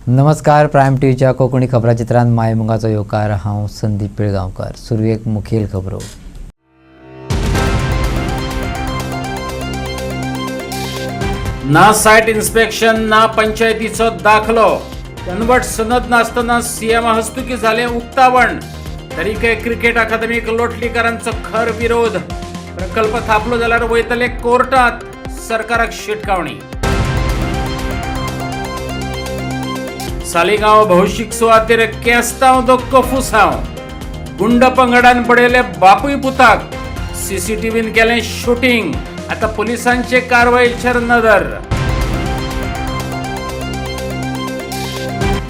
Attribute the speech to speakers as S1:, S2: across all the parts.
S1: नमस्कार. प्रायम टीव्हीच्या कोकणी खबराचित्रांत मायमुगाचो येवकार. हांव संदीप पिळगांवकर. सुरवेक मुखेल खबरो.
S2: ना सायट इन्स्पेक्शन ना पंचायतीचो दाखलो. कन्वर्ट सनद नासतना सीएम हस्तुकी झाले उक्तावण. तरीके क्रिकेट अकादमीक लोटलीकरांचो खर विरोध. प्रकल्प थापलो जाल्यार वयतले कोर्टात. सरकाराक शिटकावणी. सालिगांव भौशीक सुवातेर केस्तांव दो कफुसांव. गुंड पंगडान पडयले बापूय पुताक. सीसीटीव्हीन केलें शूटिंग. आता पोलिसांचे कारवायेचेर नदर.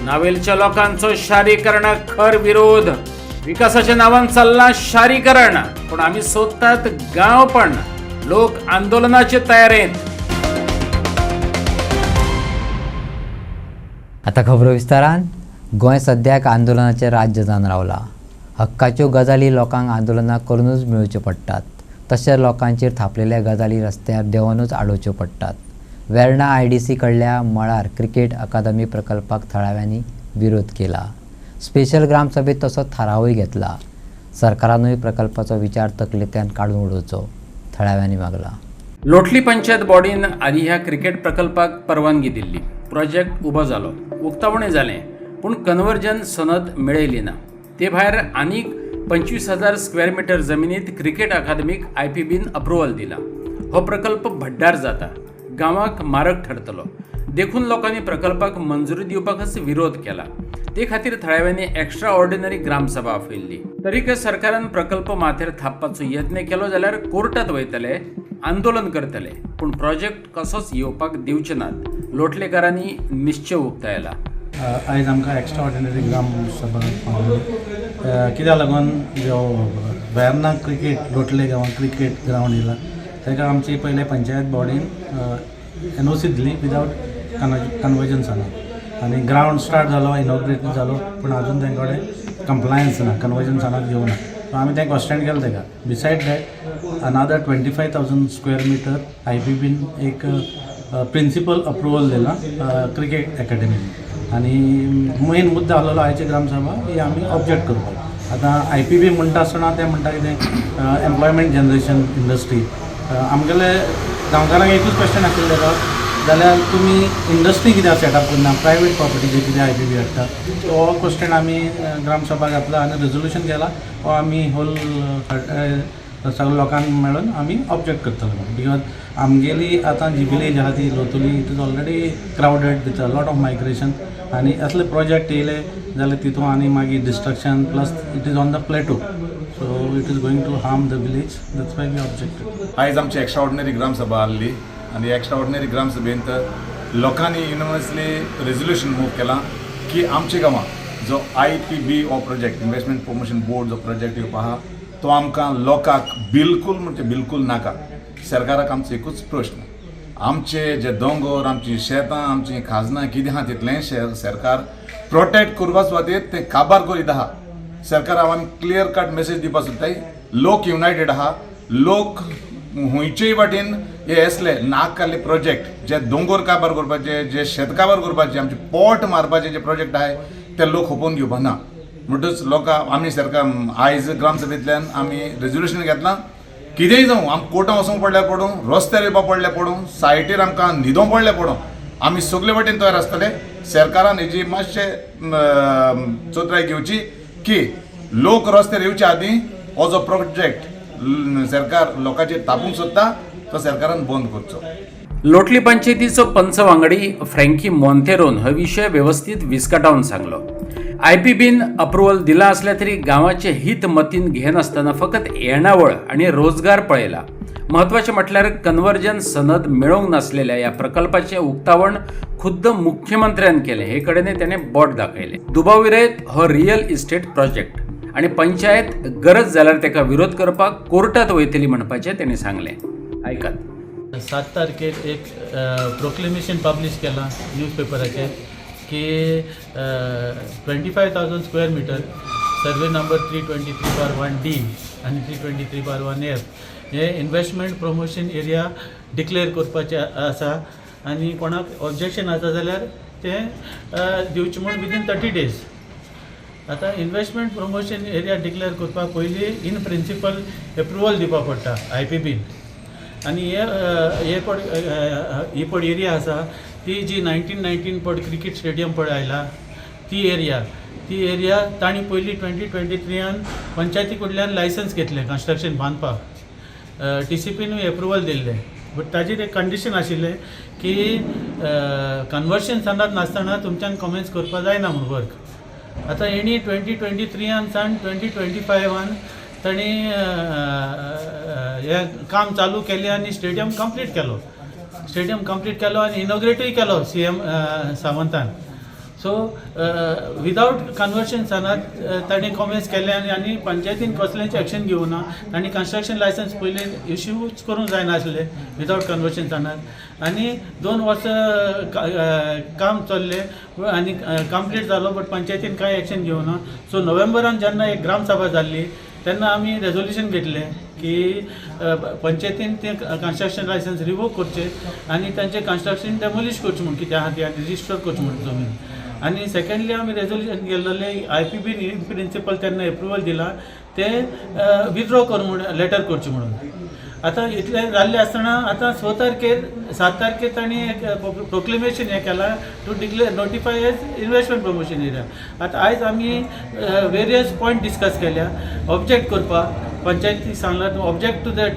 S2: नावेलच्या लोकांचो शारीकरणाक खर विरोध. विकासाच्या नावान चल्ला शारीकरण, पण आम्ही सोदतात गांवपण. लोक आंदोलनाचे तयारेत.
S1: आता खबरो विस्तारान. गोंय सद्याक आंदोलनाचे राज्य जावन रावला. हक्काच्यो गजाली लोकांक आंदोलनां करूनच मेळच्यो पडटात. तशेंच लोकांचेर थापलेल्या गजाली रस्त्यार देंवनूच आडोवच्यो पडटात. वेर्णा IDC कडल्या मळार क्रिकेट अकादमी प्रकल्पाक थळाव्यांनी विरोध केला. स्पेशल ग्रामसभेत तसो थारावूय घेतला. सरकारानूय प्रकल्पाचो विचार तकलेंतल्यान काडून उडोवचो थळाव्यांनी मागला.
S2: लोटली पंचायत बॉडीन आदी ह्या क्रिकेट प्रकल्पाक परवानगी दिल्ली. प्रोजेक्ट उबो जालो, उक्तावणें जालें, पूण कन्वर्जन सनद मेळयली ना. ते भायर आनीक 25,000 स्क्वेअर मीटर जमिनीत क्रिकेट अकादमीक IPBन अप्रुवल दिला. हो प्रकल्प भड्डार जाता, गांवाक मारक ठरतलो. देखून लोकांनी प्रकल्पाक मंजुरी दिवपाकच विरोध केला. ते खातीर थळाव्यांनी एक्स्ट्रा ऑर्डिनरी ग्रामसभा आपयल्ली. तरीके सरकारान प्रकल्प माथेर थापपाचो यत्न केलो जाल्यार कोर्टात वयतले, आंदोलन करतले, पूण प्रोजेक्ट कसोच येवपाक दिवचे नात. लोटलेकारांनी निश्चय उक्तायला.
S3: आयज आमकां एक्स्ट्रा ऑर्डिनरी ग्राम सभा कित्याक लागून जो वेर्ना क्रिकेट लोटले गांवांत क्रिकेट ग्रावंड येयला ताका आमची पयले पंचायत बॉडीन NOC दिली विदावट कन्वर्जन्साना. आनी ग्रावंड स्टार्ट जालो, इनॉग्रेट जालो, पूण आजून तांचे कडेन कंप्लायन्स ना, कन्वर्जन्सानाक घेवना. सो आमी तें क्वेश्चन केलें ताका. बिसायड दॅट अनादर 25,000 स्क्वेअर मिटर IPBन एक प्रिंसिपल अप्रुवल दिला क्रिकेट अकॅडमीन. आनी मेन मुद्दो आसलेलो आयची ग्रामसभा ही आमी ऑब्जेक्ट करपाक. आतां IPB म्हणटा आसतना ते म्हणटा कितें एम्प्लॉयमेंट जनरेशन इंडस्ट्री. आमगेले गांवकारांक एकूच क्वेश्चन आशिल्लें ताका, जाल्यार तुमी इंडस्ट्री कित्याक सेटअप करना, प्रायवेट प्रॉपर्टीचेर कित्याक IPB हाडटा. सो हो क्वेश्चन आमी ग्रामसभा घातला आनी रेजोल्युशन केला. हो आमी होल सगळ्या लोकांक मेळून आमी ऑब्जेक्ट करतले. बिकॉज आमगेली आतां जी विलेज आहा ती Loutolim, it is already crowded with a lot of migration. आनी असले प्रोजेक्ट येयले जाल्यार तितून आनी मागीर destruction plus it is on the plateau. So it is going to harm the village. That's why we objected.
S4: आयज आमची एक्स्ट्रा ऑर्डिनरी ग्रामसभा आसली आनी एक्स्ट्रा ऑर्डिनरी ग्रामसभेंत लोकांनी युनिवर्सली रेजोल्युशन मूव केलां की आमच्या गांवांत जो IPB हो प्रोजेक्ट इन्व्हेस्टमेंट प्रमोशन बोर्ड जो प्रोजेक्ट येवपा आहा तो आमकां लोकांक बिलकूल म्हणजे बिलकूल नाका. सरकाराक आमचो एकूच प्रश्न, आमचे जे दोंगर, आमची शेतां, आमची खाजनां कितें आहा तितलें सरकार प्रोटेक्ट करपा सुवातेर तें काबार करीत आहा. सरकाराक आमी क्लियर कट मेसेज दिवपाक सोदताय. लोक युनायटेड आहा. लोक हुंयचेय वाटेन हे असले नाकाले प्रोजेक्ट जे दोंगर काबार करपाचे, जे शेत काबार करपाचे, आमचे पोट मारपाचे जे प्रोजेक्ट आहाय ते लोक खोपोवन घेवपा ना. म्हणटच लोकां आमी सरकार आयज ग्रामसभेंतल्यान आमी रेजोल्युशन घेतलां. कितेंय जावं, आमकां कोर्टां वचूंक पडल्यार पडूं, रस्त्यार येवपाक पडल्यार पडूं, सायटीर आमकां न्हिदोंक पडल्यार पडूं, आमी सगळे वटेन तयार आसतले. सरकारान हेजी मातशें चोत्राय घेवची की लोक रस्त्यार येवचे आदीं हो जो प्रोजेक्ट सरकार लोकांचेर तापूंक सोदता तो सरकारान बंद करचो.
S2: लोटली पंचायतीचो पंच वांगडी फ्रँकी मोंतेरोन हो विशय व्यवस्थित विस्कटावन सांगलो. IPBन अप्रुवल दिला असल्या तरी गांवाचे हित मतीन घेनासतना फकत येणावळ आणि रोजगार पळयला. महत्वाचे म्हटल्यार कन्वर्जन सनद मेळोवंक नासलेल्या या प्रकल्पाचे उक्तावण खुद्द मुख्यमंत्र्यान केले हे कडेन त्याने बोट दाखयले. दुबाविरयत हो रियल इस्टेट प्रोजेक्ट आणि पंचायत गरज जाल्यार ताका विरोध करपाक कोर्टात वयतली म्हणपाचे ताणें सांगले. ऐकात.
S5: 7 तारखेर एक प्रोक्लेमेशन पब्लिश केला न्यूजपेपराचेर की 25,000 square metre survey number 323/1D आणि 323/1F हे इन्व्हेस्टमेंट प्रमोशन एरिया डिक्लेअर करपाचे आसा. आणि कोणाक ऑब्जेक्शन आसा जाल्यार ते दिवचे म्हणून विदीन 30 days. आतां इन्वेस्टमेंट प्रमोशन एरिया डिक्लेअर करपाक पयलीं इन प्रिंसिपल एप्रुवल दिवपा पडटा IPBन. आनी ही पड एरिया आसा ती जी 1919 पड क्रिकेट स्टेडियम पड आयला ती एरिया तांणी पयलीं 2023 पंचायती कडल्यान लायसन्स घेतलें कन्स्ट्रक्शन बांदपाक. TCPनूय एप्रुवल दिल्लें. बट ताजेर एक कंडिशन आशिल्लें की कन्वर्शन सनात नासतना तुमच्यान कमेन्स करपा जायना म्हूण वर्क. आतां हेणी 2023 सावन 2025 तांणी हें काम चालू केलें आनी स्टेडियम कंप्लीट केलो आनी इनॉग्रेटूय केलो CM सावंतान. सो विदाउट कन्वर्शन सनात तांणी कमेन्स केले आनी पंचायतीन कसलेंच एक्शन घेवना. तांणी कन्स्ट्रक्शन लायसन्स पयलीं इश्यूच करूंक जायनासलें विदाउट कन्वर्शन सनात. आनी 2 वर्सां काम चल्लें आनी कंप्लीट जालो बट पंचायतीन कांय एक्शन घेवना. सो नोव्हेंबरान जेन्ना एक ग्रामसभा जाल्ली तेन्ना आमी रेजोल्युशन घेतलें की पंचायतीन ते कन्स्ट्रक्शन लायसन्स रिवोक करचे आनी तांचें कन्स्ट्रक्शन डेमोलिश करचें म्हूण कित्या खातीर आनी रिस्टोर करचें म्हूण जमीन. आनी सेकंडली आमी रेजोल्युशन गेल्लें IPBन इन प्रिंसिपल तेन्ना एप्रुवल दिला ते विथड्रॉ कर म्हूण लेटर करचें म्हणून. आतां इतलें जाल्लें आसतना आतां 7 तारखेर तांणी एक प्रोक्लेमेशन हें केलां to declare notify as investment promotion area. आतां आयज आमी वेरियस पॉयंट डिस्कस केल्या. ऑब्जेक्ट करपाक पंचायतीक सांगलां object to that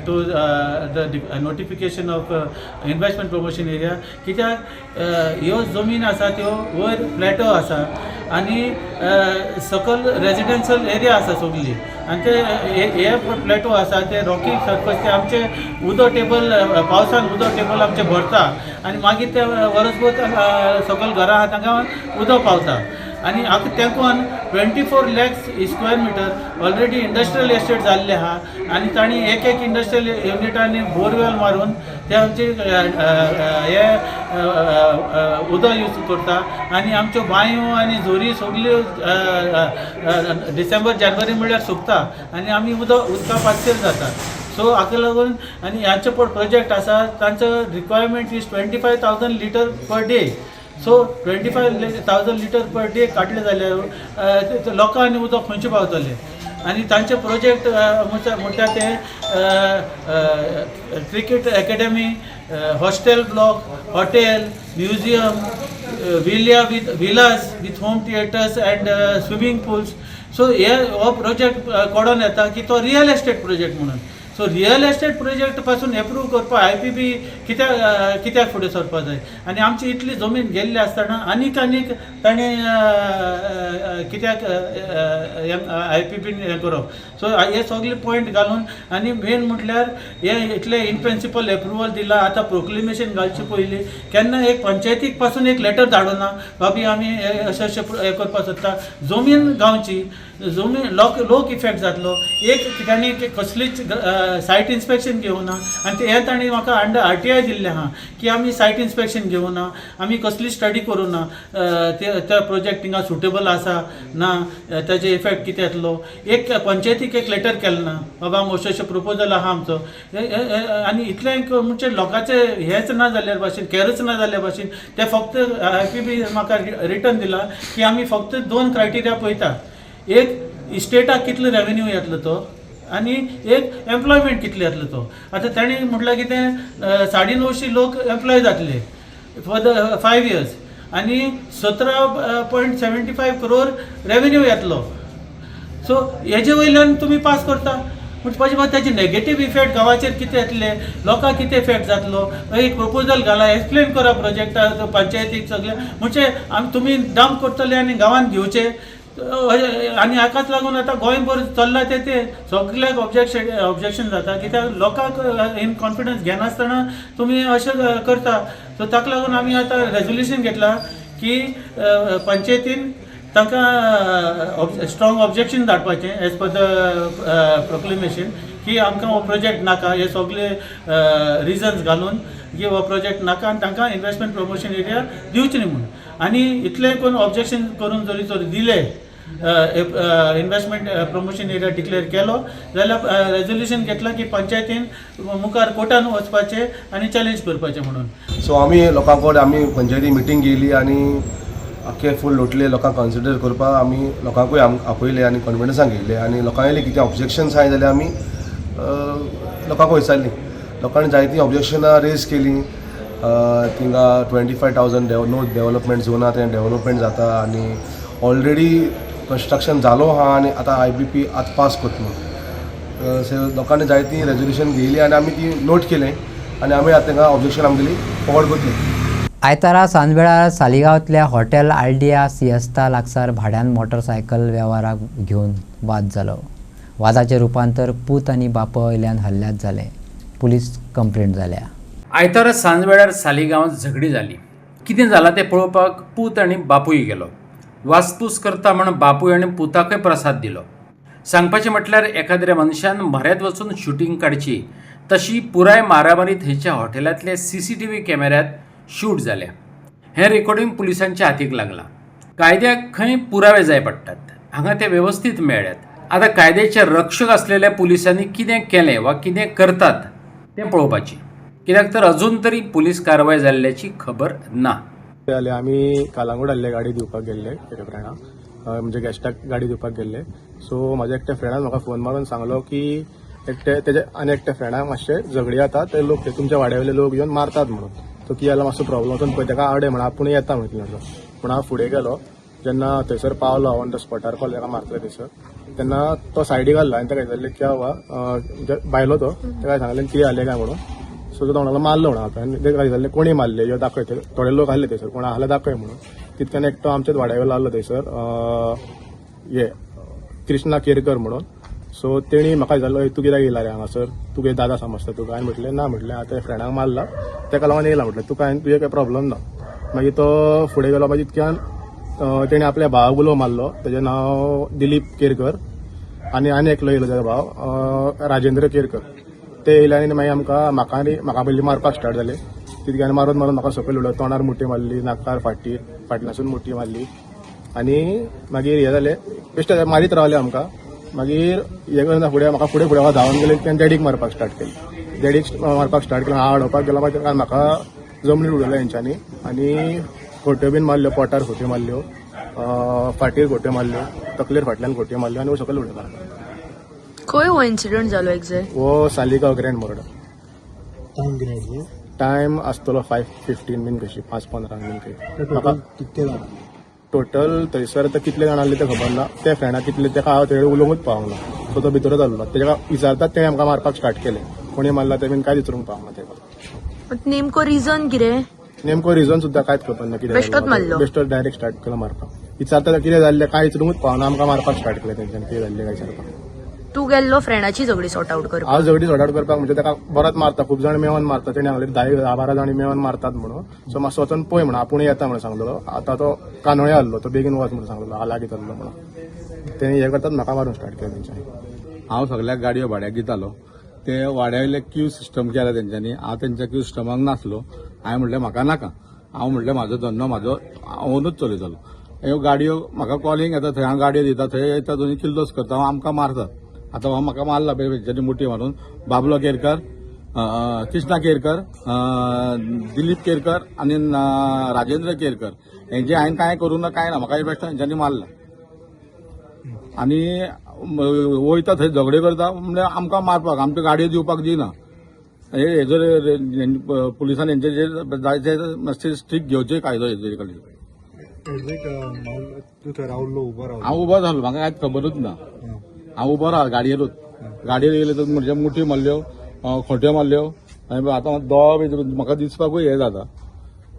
S5: to the notification of investment promotion area. कित्याक ह्यो जमीन आसा त्यो वयर फ्लॅटो आसा आनी सकयल रेजिडेन्शियल एरिया आसा सगळी आनी ते हे फ्लॅटो आसा ते रॉकी सरफेस ते आमचे उदक टेबल पावसान उदक टेबल आमचे भरता आनी मागीर ते वर्सभर सकयल घरां आहा तांकां उदक पावता. आनी हाका तेंकोन 24 lakhs square metre already industrial estate जाल्ले आहा आनी तांणी एक इंडस्ट्रियल युनिटांनी बोरवेल मारून ते आमचे हे उदक यूज करता आनी आमच्यो बांयो आनी झोरी सगल्यो डिसेंबर जानेवारी म्हळ्यार सुकता आनी आमी उदका पासयेर जाता. सो हाका लागून आनी ह्याचो पड प्रोजेक्ट आसा तांचो requirement is 25,000 litre per day. So 25,000 litre per day काडले जाल्यार लोकांनी उदक खंयचे पावतले आनी तांचे प्रोजेक्ट म्हणटा ते cricket academy, hostel block, hotel, museum, Vilas with home theatres and swimming pools. So हो प्रोजेक्ट कोडून येता की तो रियल एस्टेट प्रोजेक्ट म्हणून. सो रियल एस्टेट प्रोजेक्ट पासून एप्रूव करपाक IPB कित्याक फुडें सरपा जाय आनी आमची इतली जमीन गेल्ली आसतना आनीक ताणें कित्याक IPBन हें करप. सो हे सगळे पॉयंट घालून आनी मेन म्हटल्यार हे इतले इन प्रिंसिपल एप्रुवल दिला. आतां प्रोक्लेमेशन घालचे पयलीं केन्ना एक पंचायतीक पासून एक लेटर धाडूना बाबी आमी अशें हें करपाक सोदता. जमीन गांवची जमीन लोक इफेक्ट जातलो. एक तांणी कसलीच सायट इन्स्पेक्शन घेवना आनी हें तांणी म्हाका अंडर RTI दिल्लें आहा की आमी सायट इन्स्पेक्शन घेवना, आमी कसली स्टडी करूना त्या प्रोजेक्ट थिंगा सुटेबल आसा ना, ताजे इफेक्ट कितें येतलो. एक पंचायतीक एक लेटर केलें ना बाबा अशें प्रोपोजल आहा आमचो आनी इतलें म्हणजे लोकांचे हेंच ना जाल्ल्या भाशेन कॅरच ना जाल्ल्या भाशेन ते फक्त IPB म्हाका रिटर्न दिला की आमी फक्त 2 क्रायटेरिया पळयता. एक इस्टेटाक कितलो रेवेन्यू येतलो तो आनी एक एम्प्लॉयमेंट कितलो येतलो तो. आतां ताणें म्हटल्यार कितें 950 लोक एम्प्लॉय जातले फॉर द 5 years आनी 17.75 crore रेवेन्यू येतलो. सो हेजे वयल्यान तुमी पास करता म्हणपाचे बाद त्याचे नेगेटीव इफेक्ट गांवाचेर कितें येतले, लोकांक कितें इफेक्ट जातलो. एक प्रपोजल घाला, एक्सप्लेन करा प्रोजेक्टा पंचायतीक सगळे म्हणजे तुमी डंप करतले आनी गांवांत घेवचे आनी हाकाच लागून आतां गोंयभर चल्ला ते सगळ्याक ऑब्जेक्शन जाता कित्याक लोकांक इन कॉन्फिडन्स घेनासतना तुमी अशें करता. सो ताका लागून आमी आतां रेजोल्युशन घेतला की पंचायतीन तांकां स्ट्रॉंग ऑब्जेक्शन धाडपाचें एज पर द प्रोक्लेमेशन की आमकां हो प्रोजेक्ट नाका, हे सगळे रिजन्स घालून की हो प्रोजेक्ट नाका आनी तांकां इन्वेस्टमेंट प्रमोशन एरिया दिवचें न्ही म्हणून. आनी इतलें कोण ऑब्जेक्शन करून जरी दिले इन्व्हेस्टमेंट प्रमोशन एरिया डिक्लेअर केलो जाल्यार रेजोल्युशन घेतला की पंचायतीन मुखार कोर्टान वचपाचें आनी चॅलेंज करपाचें म्हणून.
S6: सो आमी लोकां कडेन आमी पंचायती मिटींग घेयली आनी आख्खे फूल लोटले लोकांक कन्सिडर करपाक आमी लोकांकूय आपयले आनी कॉन्फिडन्सान घेयले आनी लोकांयले कितें ऑब्जेक्शन्स आहाय जाल्यार आमी लोकांक विचारली. लोकांनी जायतीं ऑब्जेक्शनां रेज केलीं. थिंगा 25,000 डेव्हलपमेंट झोना तें डेव्हलपमेंट जाता आनी ऑलरेडी कन्स्ट्रक्शन जालो आहा आनी आतां IBP आतां पास करता. सो लोकांनी जायतीं रेजोल्युशन घेयली आनी आमी ती नोट केलें आनी आमी आतां तांकां ऑब्जेक्शन आमगेली फॉवर्ड करतली.
S1: आयतारा सांजवेळार सालिगांवांतल्या हॉटेल आल्डिया सिएस्ता लागसार भाड्यान मोटरसायकल वेव्हाराक घेवन वाद जालो. वादाचें रुपांतर पूत आनी बापा वयल्यान हल्ल्यांत जालें. पुलीस कंप्लेंट जाल्या.
S2: आयतारा सांजवेळार सालिगांवांत झगडी जाली. कितें जालां तें पळोवपाक पूत आनी बापूय गेलो. वासपूस करता म्हण बापूय आनी पुताकय प्रसाद दिलो. सांगपाचें म्हटल्यार एखाद्या मनशान म्हऱ्यांत वचून शुटींग काडची तशी पुराय मारामारी थंयच्या हॉटेलांतले CCTV कॅमेऱ्यांत शूट जाल्या. हें रेकॉर्डिंग पुलिसांच्या हातीक लागलां. कायद्याक खंय पुरावे जाय पडटात. हांगा ते वेवस्थीत मेळ्ळ्यात. आतां कायद्याचे रक्षक आसलेल्या पुलिसांनी कितें केलें वा कितें करतात तें पळोवपाचें. कित्याक तर अजून तरी पुलीस कारवाय जाल्ल्याची खबर ना.
S7: जाल्यार आमी कालांगूट आसले गाडी दिवपाक गेल्ले एका फ्रेंडाक, म्हणजे गॅस्टाक गाडी दिवपाक गेल्ले. सो म्हाज्या एकट्या फ्रेंडान म्हाका फोन मारून सांगलो की तेजे आनी एकट्या फ्रेंडाक मातशे झगडी जाता, ते लोक तुमच्या वाड्यावयले लोक येवन मारतात म्हणून. तो कितें जालो मातसो प्रॉब्लम वचून पळय ताका आवडे म्हणून आपूण येता म्हणून पूण हांव फुडें गेलो. जेन्ना थंयसर पावलो ऑन द स्पॉटार कॉल ताका मारतले थंयसर, तेन्ना तो सायडीक घाल्लो आनी ताका विचारलें क्या वा भायलो तो ताका सांगलें कितें जालें काय म्हणून. सो तो तोंडाला मारलो म्हणून आता आनी ताका विचारलें कोणी मारले ह्यो दाखय. थोडे लोक आसले थंयसर, कोण आहले दाखय म्हणून. तितक्यान एकटो आमच्याच वाड्यावयलो आसलो थंयसर, हे कृष्णा केरकर म्हणून. सो तेणी म्हाका विचारलो तूं कित्याक येयला रे हांगासर, तुगे दादा समजता तुका. हांवें म्हटलें ना, म्हटलें आतां फ्रेंडाक मारला ताका लागून येयला म्हटलें, तुका हांवें तुजें काय प्रॉब्लम ना. मागीर तो फुडें गेलो. मागीर तितक्यान तेणी आपल्या भावाक उलो मारलो, तेजें नांव दिलीप केरकर, आनी एकलो येयलो तेजो भाव राजेंद्र केरकर. ते येयले आनी मागीर म्हाका पयलीं मारपाक स्टार्ट जाले. तितक्यान मारून म्हाका सकयल उडलो. तोंडार मुठी मारली, नाकार फाटल्यासून मुठी मारली आनी मागीर हें जालें. बेश्टे मारीत रावले आमकां. मागीर हें करना फुडें फुडें धांवन गेले. तेन्ना डॅडीक मारपाक स्टार्ट केलें. डॅडीक मारपाक स्टार्ट केलें. हांव हाडोवपाक गेलो. मागीर म्हाका जमनीर उडयलो हेंच्यांनी आनी खोट्यो बीन मारल्यो. पोटार खोट्यो मारल्यो, फाटीर खोट्यो मारल्यो, तकलेर फाटल्यान खोट्यो मारल्यो आनी सकयल उडयलो.
S8: खंय हो इन्सिडंट जालो एक्झॅक्ट?
S7: वो सालिगांव ग्रँड मोरडा. टायम आसतलो 5:15 बीन कशी, 5:15 बीन काही. टोटल थंयसर आतां कितले जाण आसले ते खबर ना. त्या फ्रेंडा कितले तेका हांव थंय उलोवंकूच पावंक ना. सो तो भितरच आसलो. तेका विचारतात ते आमकां मारपाक स्टार्ट केले. कोणी मारला ते बीन कांय विचारूंक पावंक ना तेका.
S8: नेमको रिझन कितें?
S7: नेमको रिझन सुद्दां कांयच खबर ना कितें.
S8: बेश्टोच मारलो.
S7: बेश्टोच डायरेक्ट स्टार्ट केलो मारपाक. विचारता कितें जाल्लें कांय विचारूंकूच पावना. आमकां मारपाक स्टार्ट केलें तेंच्यांनी कितें जाल्लें काय विचारपाक.
S8: तूं गेल्लो फ्रेंडाची झगडी सॉर्ट आउट करपाक?
S7: हांव झगडी सॉर्ट आउट करपाक म्हणजे ताका बरोच मारता. खूब जाण मेळोन मारता. तेणी सांगलें 10-12 जाण मेळोन मारतात म्हणून. सो मातसो वचून पळय म्हणून आपूण येता म्हणून सांगलो. आतां तो कानोळे आसलो, तो बेगीन वच म्हणून सांगलो. हांव लागीं चल्लो म्हणून. तेणी हें करतात म्हाका मारूंक स्टार्ट केलें तेंच्यांनी.
S9: हांव सगळ्याक गाडयो भाड्याक दितालो. ते वाड्यावयले क्यू सिस्टम केला तेंच्यांनी. हांव तेंच्या क्यू सिस्टमाक नासलो. हांवें म्हणलें म्हाका नाका. हांव म्हणलें म्हाजो धंदो हांवूनच चलयतलो. ह्यो गाडयो म्हाका कॉलिंग येता, थंय हांव गाडयो दिता, थंय येता दोनी किल्लोस करता, आमकां मारतात. आतां हो म्हाका मारला तेंच्यांनी मुठी मारून. बाबलो केरकर, कृष्णा केरकर, दिलीप केरकर आनी राजेंद्र केरकर हेंचे हांवें कांय करूं ना, कांय ना. म्हाका बेश्टो हेंच्यांनी मारला. आनी वयता थंय झगडे करता म्हणजे आमकां मारपाक, आमच्यो गाडयो दिवपाक दिना. हे जर पुलिसान हेंचे जाय ते मातशें स्ट्रिक्ट घेवचे कायदो हेजे खाली. हांव उबो जालो, म्हाका कांयच खबरूच ना. हांव उबो राव गाडयेरूच. गाडयेर येयले तर म्हणजे मुठी मारल्यो, खोट्यो मारल्यो. आनी आतां दोळ बी म्हाका दिसपाकूय हें जाता.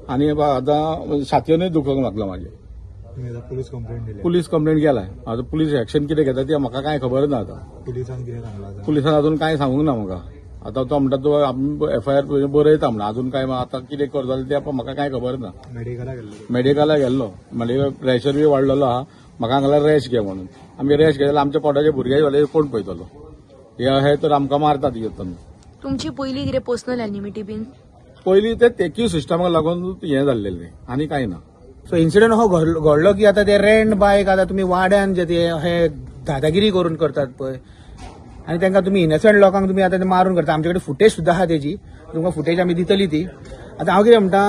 S9: आनी आतां छातयेनूय दुखोवंक लागला म्हाजे. पुलीस कंप्लेंट केलाय. आतां पुलीस एक्शन कितें घेता तें म्हाका कांय खबर ना. आतां पुलिसान अजून कांय सांगूंक ना म्हाका. आतां तो म्हणटा तो आमी FIR बरयता म्हणून. अजून कांय आतां कितें करतले तें म्हाका कांय खबर ना. मेडिकलाक गेल्लो. म्हणजे प्रेशर बी वाडलेलो आहा. म्हाका सांगल्यार रेस्ट घे म्हणून. आमी रेस्ट घेतल्यार आमच्या पोटाचे भुरगे जाले कोण पळयतलो. हे तर आमकां मारतात येतना.
S8: तुमची पयली कितें पर्सनल एनिमिटी बीन?
S7: पयलीं ते क्यू सिस्टमाक लागून हें जाल्लेलें आनी कांय ना.
S5: सो इन्सिडंट हो घडलो की आता ते रेंट बायक आता तुम्ही वाड्यान जे ते हे दादागिरी करून करतात पळय आणि तांकां तुम्ही इनोसंट लोकांक तुम्ही आता ते मारून करता. आमच्याकडे फुटेज सुद्धा आहा त्याची, तुमकां फुटेज आमी दितली ती. आता हांव कितें म्हणटा,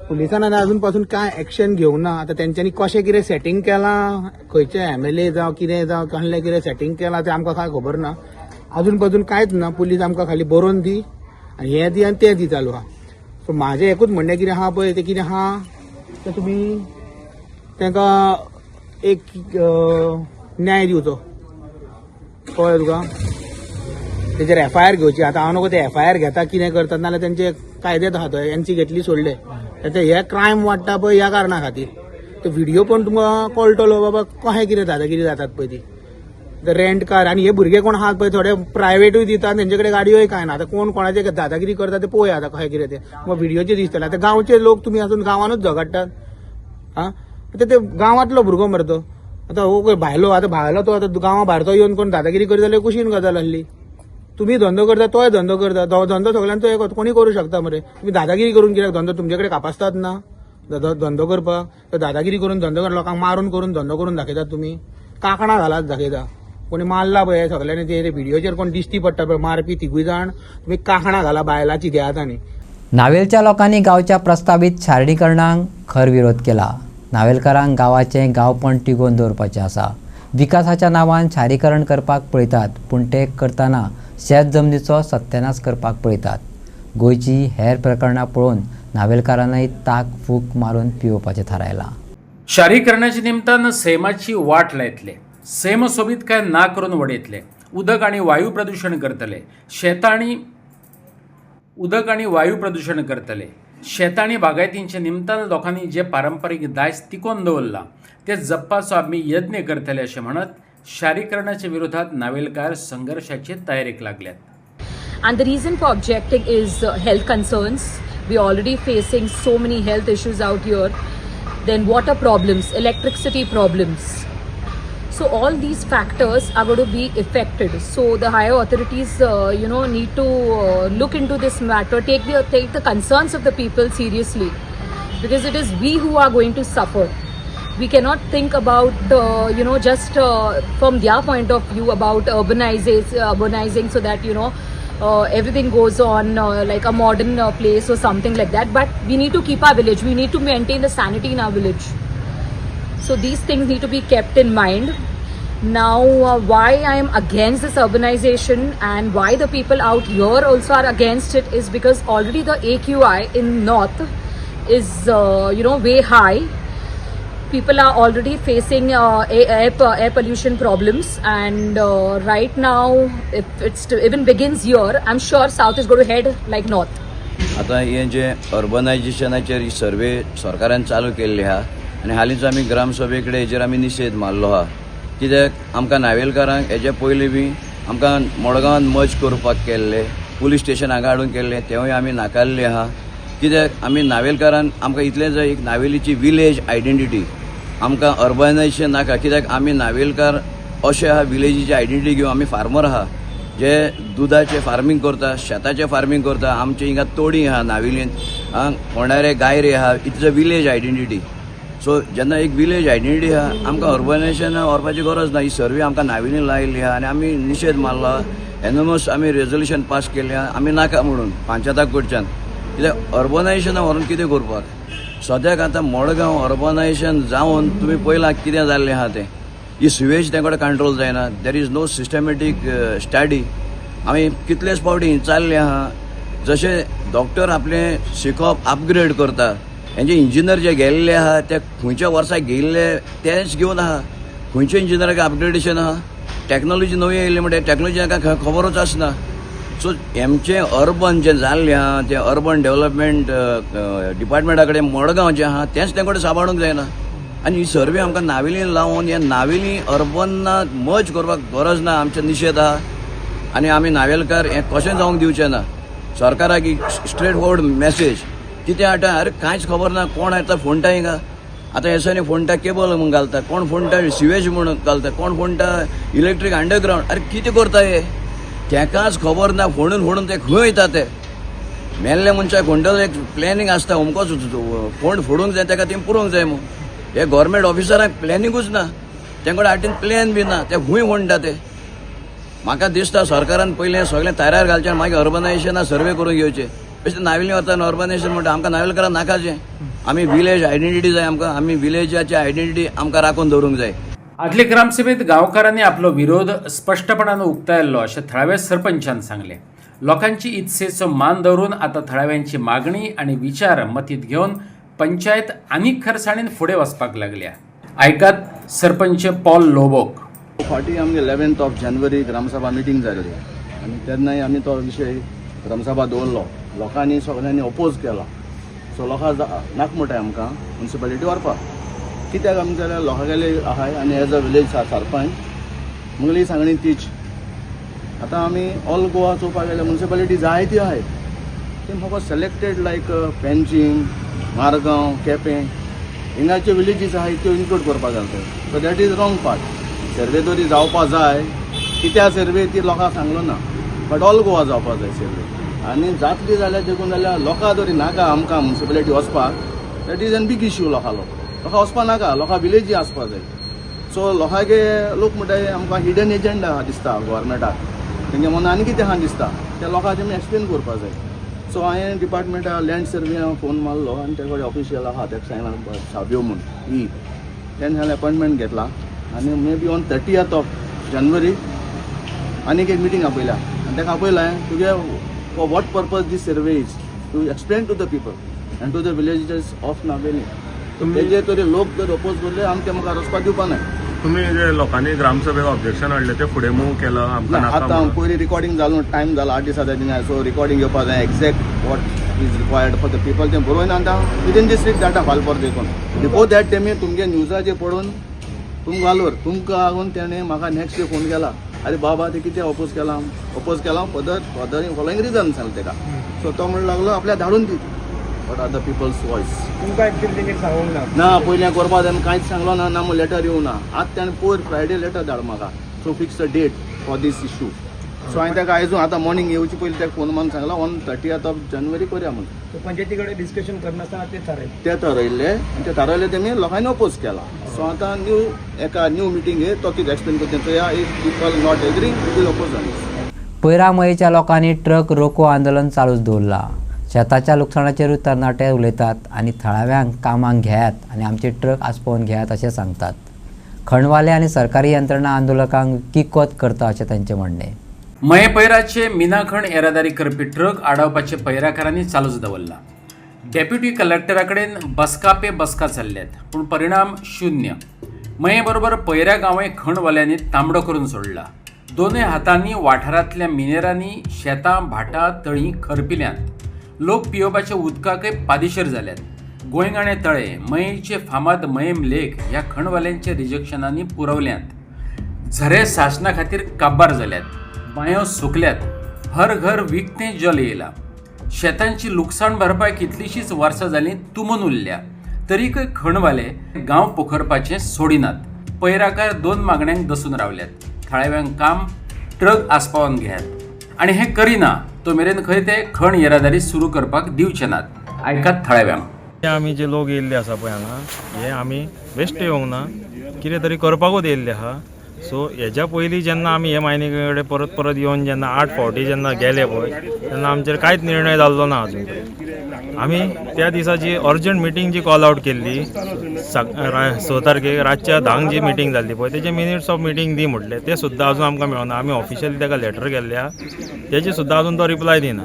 S5: पुलिसान अजून पासून काय एक्शन घेवं ना. आता तेंच्यांनी कशें कितें सेटिंग केलां, खंयचे MLA जावं कितें जावं कसलें कितें सेटिंग केलां तें आमकां काय खबर ना. अजून पासून कांयच ना. पुलीस आमकां खाली बरोवन दी आनी हें दी आनी तें दी चालू आहा. सो म्हाजें एकूच म्हणणें कितें आहा पळय, तें कितें आहा तें तुमी तांकां एक न्याय दिवचो, कळ्ळें तुका. तेजेर FIR घेवची. आतां हांव नको ते FIR घेता कितें करतात नाल्यार तेंचे कायदेत आहा थंय, एनसी घेतली सोडले. हे क्रायम वाडटा पळय ह्या कारणा खातीर. तो व्हिडिओ पण तुमकां कळटलो बाबा कशें कितें दादागिरी जातात पळय ती. रेंट कार आनी हे भुरगे कोण आहात पळय थोडे प्रायवेटूय दितात, तेंचे कडेन गाडयोय काय ना. आतां कोण कोणाचे दादागिरी करता ते पळोवया आतां कशें कितें ते. मग व्हिडिओचे दिसतले. आतां गांवचे लोक तुमी अजून गांवानूच झगडटात. हा ते गांवांतलो भुरगो मरे तो. आतां हो भायलो, आतां भायलो तो आतां गांवा भायर येवन कोण दादागिरी करी जाल्यार कुशीन गजाल आसली. तुम्ही धंदो करता, तोय धंदो करता. धंदो सगळ्यांचो एक कोणी करू शकता मरे. तुम्ही दादागिरी करून कित्याक धंदो तुमच्याकडे कापासतात ना धंदो करपाक. तर दादागिरी करून धंदो करून लोकांक मारून करून धंदो करून दाखयतात तुम्ही. कांकणां घालात दाखयता. कोणी मारला पळय सगळ्यांनी ते व्हिडिओचेर कोण दिश्टी पडटा पळय मारपी तिगूय जाण, तुम्ही कांकणां घाला बायलाची घेयात. आनी
S1: नावेलच्या लोकांनी गांवच्या प्रस्तावित शारीकरणाक खर विरोध केला. नावेलकारांक गांवाचें गांवपण टिकोवन दवरपाचें आसा. विकासाच्या नांवान शारीकरण करपाक पळयतात, पूण ते करतना शेत जमनीचो सत्यानाश करपाक पळयतात. गोंयची हेर प्रकरणां पळोवन नावेलकारांनी ताक फूक मारून पिवपाचें थारायलां.
S2: शारीकरणाच्या निमतान सैमाची वाट लायतले. सैम सोबीत काय ना करून वडयतले. उदक आणि वायू प्रदूषण करतले. उदक आणि वायू प्रदूषण करतले. शेत आणि बागायतींच्या निमतान लोकांनी जे पारंपरीक दायज तिकोवन दवरला ते जपपाचो आमी यत्न करतले अशें म्हणत शारीकरणाच्या विरोधात नावेलकार संघर्षाची तयारीक लागल्यात.
S8: And the reason for objecting is health concerns. We already facing so many health issues out here. Then water problems, electricity problems. So all these factors are going to be affected. So the higher authorities, need to look into this matter. Take the concerns of the people seriously, because it is we who are going to suffer. We cannot think about, just from their point of view about urbanizing so that, everything goes on like a modern place or something like that. But we need to keep our village. We need to maintain the sanity in our village. So these things need to be kept in mind. Now, why I am against this urbanization and why the people out here also are against it is because already the AQI in North is, way high. People are already facing air pollution problems, and right now, if it's even begins here, I'm sure South is going to head like North.
S10: आता हे जे अर्बनायझेशनाचेर सर्वे सरकारान चालू केल्ले आहा आनी हालींच आमी ग्रामसभेकडे हेजेर आमी निशेध मारलो आहा. कित्याक आमकां नावेलकारांक हेजे पयलीं बी आमकां मडगांवान मर्ज करपाक केल्ले, पुलीस स्टेशन हांगा हाडून केल्ले, तेवूय आमी नाकारले आहा. कित्याक आमी नावेलकारांक आमकां इतलें जाय, एक नावेलीची विलेज आयडेंटिटी. आमकां अर्बनायझेशन नाका, कित्याक आमी नावेलकार अशें आहा विलेजीची आयडेंटिटी घेवन आमी फार्मर आहा जे दुधाचें फार्मींग करता, शेताचें फार्मींग करता. आमचे हिंगा तोडी आहा नावेलीन, फोंडारे गायरे आहा. It's a village identity. So जेन्ना एक विलेज आयडेंटिटी आहा, आमकां अर्बनायझेशन व्हरपाची गरज ना. ही सर्वे आमकां नावेलीन लायिल्ली आहा आनी आमी निशेध मारला. एनोमस आमी रेजोल्युशन पास केल्लें आहा, आमी नाका म्हणून पंचायताक कडच्यान. कित्याक अर्बनायझेशना व्हरून कितें करपाक. सद्याक आतां मडगांव अर्बनायझेशन जावन तुमी पळयलां कितें जाल्लें आहा तें. ही सिवेज तें कडेन कंट्रोल जायना. There is no systematic study. आमी कितलेच फावटी चालले आहा. जशें डॉक्टर आपलें शिकप अपग्रेड करता, हेंचे इंजिनियर जे गेल्ले आहा ते खंयच्या वर्साक गेल्ले तेच घेवन आहा. खंयच्या इंजिनियराक अपग्रेडेशन आहा. टॅक्नॉलॉजी नवी येयल्ली म्हणटा टॅक्नॉलॉजी ताका खबरूच आसना. सो हेंचें अर्बन जें जाल्लें आहा तें अर्बन डेव्हलपमेंट डिपार्टमेंटा कडेन मडगांव जें आहा तेंच तें कडेन सांबाळूंक जायना. आनी ही सर्वे आमकां नावेलीन लावन हे नावेली अर्बनाक मर्ज करपाक गरज ना. आमचें निशेध आहा आनी आमी नावेलकार हें कशें जावंक दिवचें ना. सरकाराक एक स्ट्रेट फॉरवर्ड मेसेज कितें हाडटा. अरे कांयच खबर ना. कोण येता फोणटा हिंगा. आतां हे दिसांनी फोणटा केबल म्हूण घालता, कोण फोणटा सिवेज म्हणून घालता, कोण फोणटा इलेक्ट्रीक अंडरग्रावंड. अरे कितें करता हे. तेकाच खबर ना. फोडून ते खंय वयता ते. मेल्ल्या मनशाक फोंडल एक प्लॅनिंग आसता, अमकोच फोंड फोडूंक जाय, ताका तें पुरोवंक जाय म्हूण. हे गव्हर्मेंट ऑफिसरांक प्लॅनिंगूच ना, तेंकडे हातीन प्लॅन बी ना, ते खूंय म्हणटा ते. म्हाका दिसता सरकारान पयलें सगळें तयार घालचें आनी मागीर अर्बनायझेशना सर्वे करून घेवचें. बेश्टें नाविल्ली वता अर्बनायझेशन म्हणटा आमकां नावेलकारांक नाकाचें. आमी विलेज आयडेंटिटी जाय आमकां, आमी विलेजाची आयडेंटिटी आमकां राखून दवरूंक जाय.
S2: आदले ग्रामसभेत गांवकारांनी आपलो विरोध स्पश्टपणान उक्तायल्लो अशें थळाव्या सरपंचान सांगलें. लोकांची इत्सेचो मान दवरून आता थळाव्यांची मागणी आणि विचार मतीत घेऊन पंचायत आनीक खरसाणीन फुडें वचपाक लागल्या. आयकात सरपंच पॉल लोबोक.
S10: फाटीं आमगे 11 जानेवारी ग्रामसभा मिटींग जाल्ली आनी तेन्नाय आमी तो विशय ग्रामसभा दवरलो. लोकांनी सगळ्यांनी अपोज केला. सो लोकां नाका म्हणटाय आमकां म्युनिसिपालिटी व्हरपाक. कित्याक आमी जाल्यार लोकांगेले आहाय आनी एज अ विलेज सरपंच मुगली सांगणी तीच. आतां आमी ऑल गोवा चोवपाक गेल्यार म्युनिसिपालिटी जायत्यो आहाय. ते म्हाका सिलेक्टेड लायक पेंचीम, मारगांव, केपें हिंगाचे विलेजीस आहाय त्यो इन्क्लूड करपाक जाय. So that is wrong part. Survey तरी जावपा जाय, कित्या सर्वे ती लोकांक सांगलो ना, बट ऑल गोवा जावपा जाय सर्वे. आनी जातली जाल्यार देखून जाल्यार लोकां तरी नाका आमकां म्युनिसिपालिटी वचपाक. That is an big issue लोकांलो. लोकां वचपा नाका, लोकां विलेजी आसपा जाय. सो लोकांगे लोक म्हणटाय आमकां हिडन एजेंडा दिसता गव्हर्मेंटाक. तेंगे मनान आनी कितें आहा दिसता त्या लोकांक तेमी एक्सप्लेन करपा जाय. सो हांवें डिपार्टमेंटा लँड सर्वे फोन मारलो आनी ते कडेन ऑफिशियल आहा तेका सांगला साब्यो म्हूण तेन्ना हांवें अपॉयंटमेंट घेतला आनी मे बी ऑन 30th जानेवारी आनीक एक मिटींग आपयल्या आनी ताका आपयलां तुगे for what purpose this survey is to explain to the people and to the villagers of Naveli. तेजे तरी लोक जर अपोज करले आमी ते म्हाका रचपाक दिवपा ना.
S7: तुम्ही जे लोकांनी ग्रामसभेक ऑब्जेक्शन हाडले ते फुडें मूव केलं आमकां नाका
S10: आतां पयलीं रिकॉर्डिंग जालो टायम जाला 8 दिसा जाय. सो रिकॉर्डिंग घेवपा जाय exact what is required for the people. तें बरोवन आतां within this week data file for देखून बिफोर दॅट तेमी तुमगे न्यूजाचेर पडून तुमकां घालून तुमकां लागून तेणें म्हाका नेक्स्ट डे फोन केला. अरे बाबा ते कितें अपोज केला फॉलोइंग रिजन सांगलें तेका. सो तो म्हणून लागलो आपल्या धाडून दी what are the people's voice. तुमकां एक्चुअली तेंगे सांगूंक ना पयलें करपा जाय कांयच सांगलो ना ना लेटर येवं ना. आतां ताणें पयर फ्रायडे लेटर धाड म्हाका. So fix the date for this issue. So हांवें ताका आयजून आतां मॉर्निंग येवचे पयलीं ताका फोन मारून सांगला ऑन 30th जानेवारी करया म्हणून.
S11: पंचायती कडेन डिस्कशन करनासतना
S10: ते थारायल्ले आनी ते थारायल्ले तेमी लोकांनी अपोज केला. सो आतां न्यू मिटींग तो कितें एक्सप्लेन करता या if people not agree it is oppose.
S1: पैरामयेच्या लोकांनी ट्रक रोको आंदोलन चालूच दवरला. शेताच्या लुकसाणाचेरूच तरणाटे उलयतात आनी थळाव्यांक कामाक घेयात आनी आमचे ट्रक आसपावन घेयात अशें सांगतात. खणवाले आनी सरकारी यंत्रणा आंदोलकांक किकोत करता अशें तांचें म्हणणें.
S2: मये पैराचे मिनाखण येरादारी करपी ट्रक आडावपाचे पैराकारांनी चालूच दवरला. डेप्युटी कलेक्टरा कडेन बसका पे बसका चल्ल्यात पूण परिणाम शून्य. मये बरोबर पैरा गांवय खणवाल्यांनी तांबडो करून सोडला. दोनूय हातांनी वाठारांतल्या मिनेरांनी शेतां भाटां तळीं खरपिल्यांत. लोक पियोवपाच्या उदकाकय पादेशीर जाल्यात. गोंयगाणे तळे मयेचे फामाद मयेम लेक ह्या खणवाल्यांच्या रिजेक्शनांनी पुरवल्यांत. झरे शासना खातीर काबार जाल्यात. बांयो सुकल्यात. हर घर विकतें जल येयला. शेतांची लुकसाण भरपाय कितलीशींच वर्सां जालीं तुमून उरल्या तरीकय खणवाले गांव पोखरपाचें सोडिनात. पैराकार 2 मागण्यांक दसून रावल्यात. थळाव्यांक काम ट्रक आसपावन घेयात आनी हें करिना तो मेरेन खंय ते खण येरादारी सुरू करपाक दिवचे नात. आयकात थळाव्यांक.
S12: आमी जे लोक येयल्ले आसा पळय हांगा हे आमी बेश्टे येवंक ना, कितें तरी करपाकूच येयल्ले आहा. सो हेच्या पयलीं जेन्ना आमी हे मायनी कडेन परत परत येवन जेन्ना 8 फावटी जेन्ना गेले पळय तेन्ना आमचेर कांयच निर्णय जाल्लो ना अजून. आमी त्या दिसाची अर्जंट मिटींग जी कॉल आउट केल्ली 6 तारखेक रातच्या 10 जी मिटींग जाल्ली पळय तेजे मिनिट्स ऑफ मिटींग दी म्हटले ते सुद्दां अजून आमकां मेळना. आमी ऑफिशियली ताका लेटर केल्ल्या तेजे सुद्दां अजून तो रिप्लाय दिना.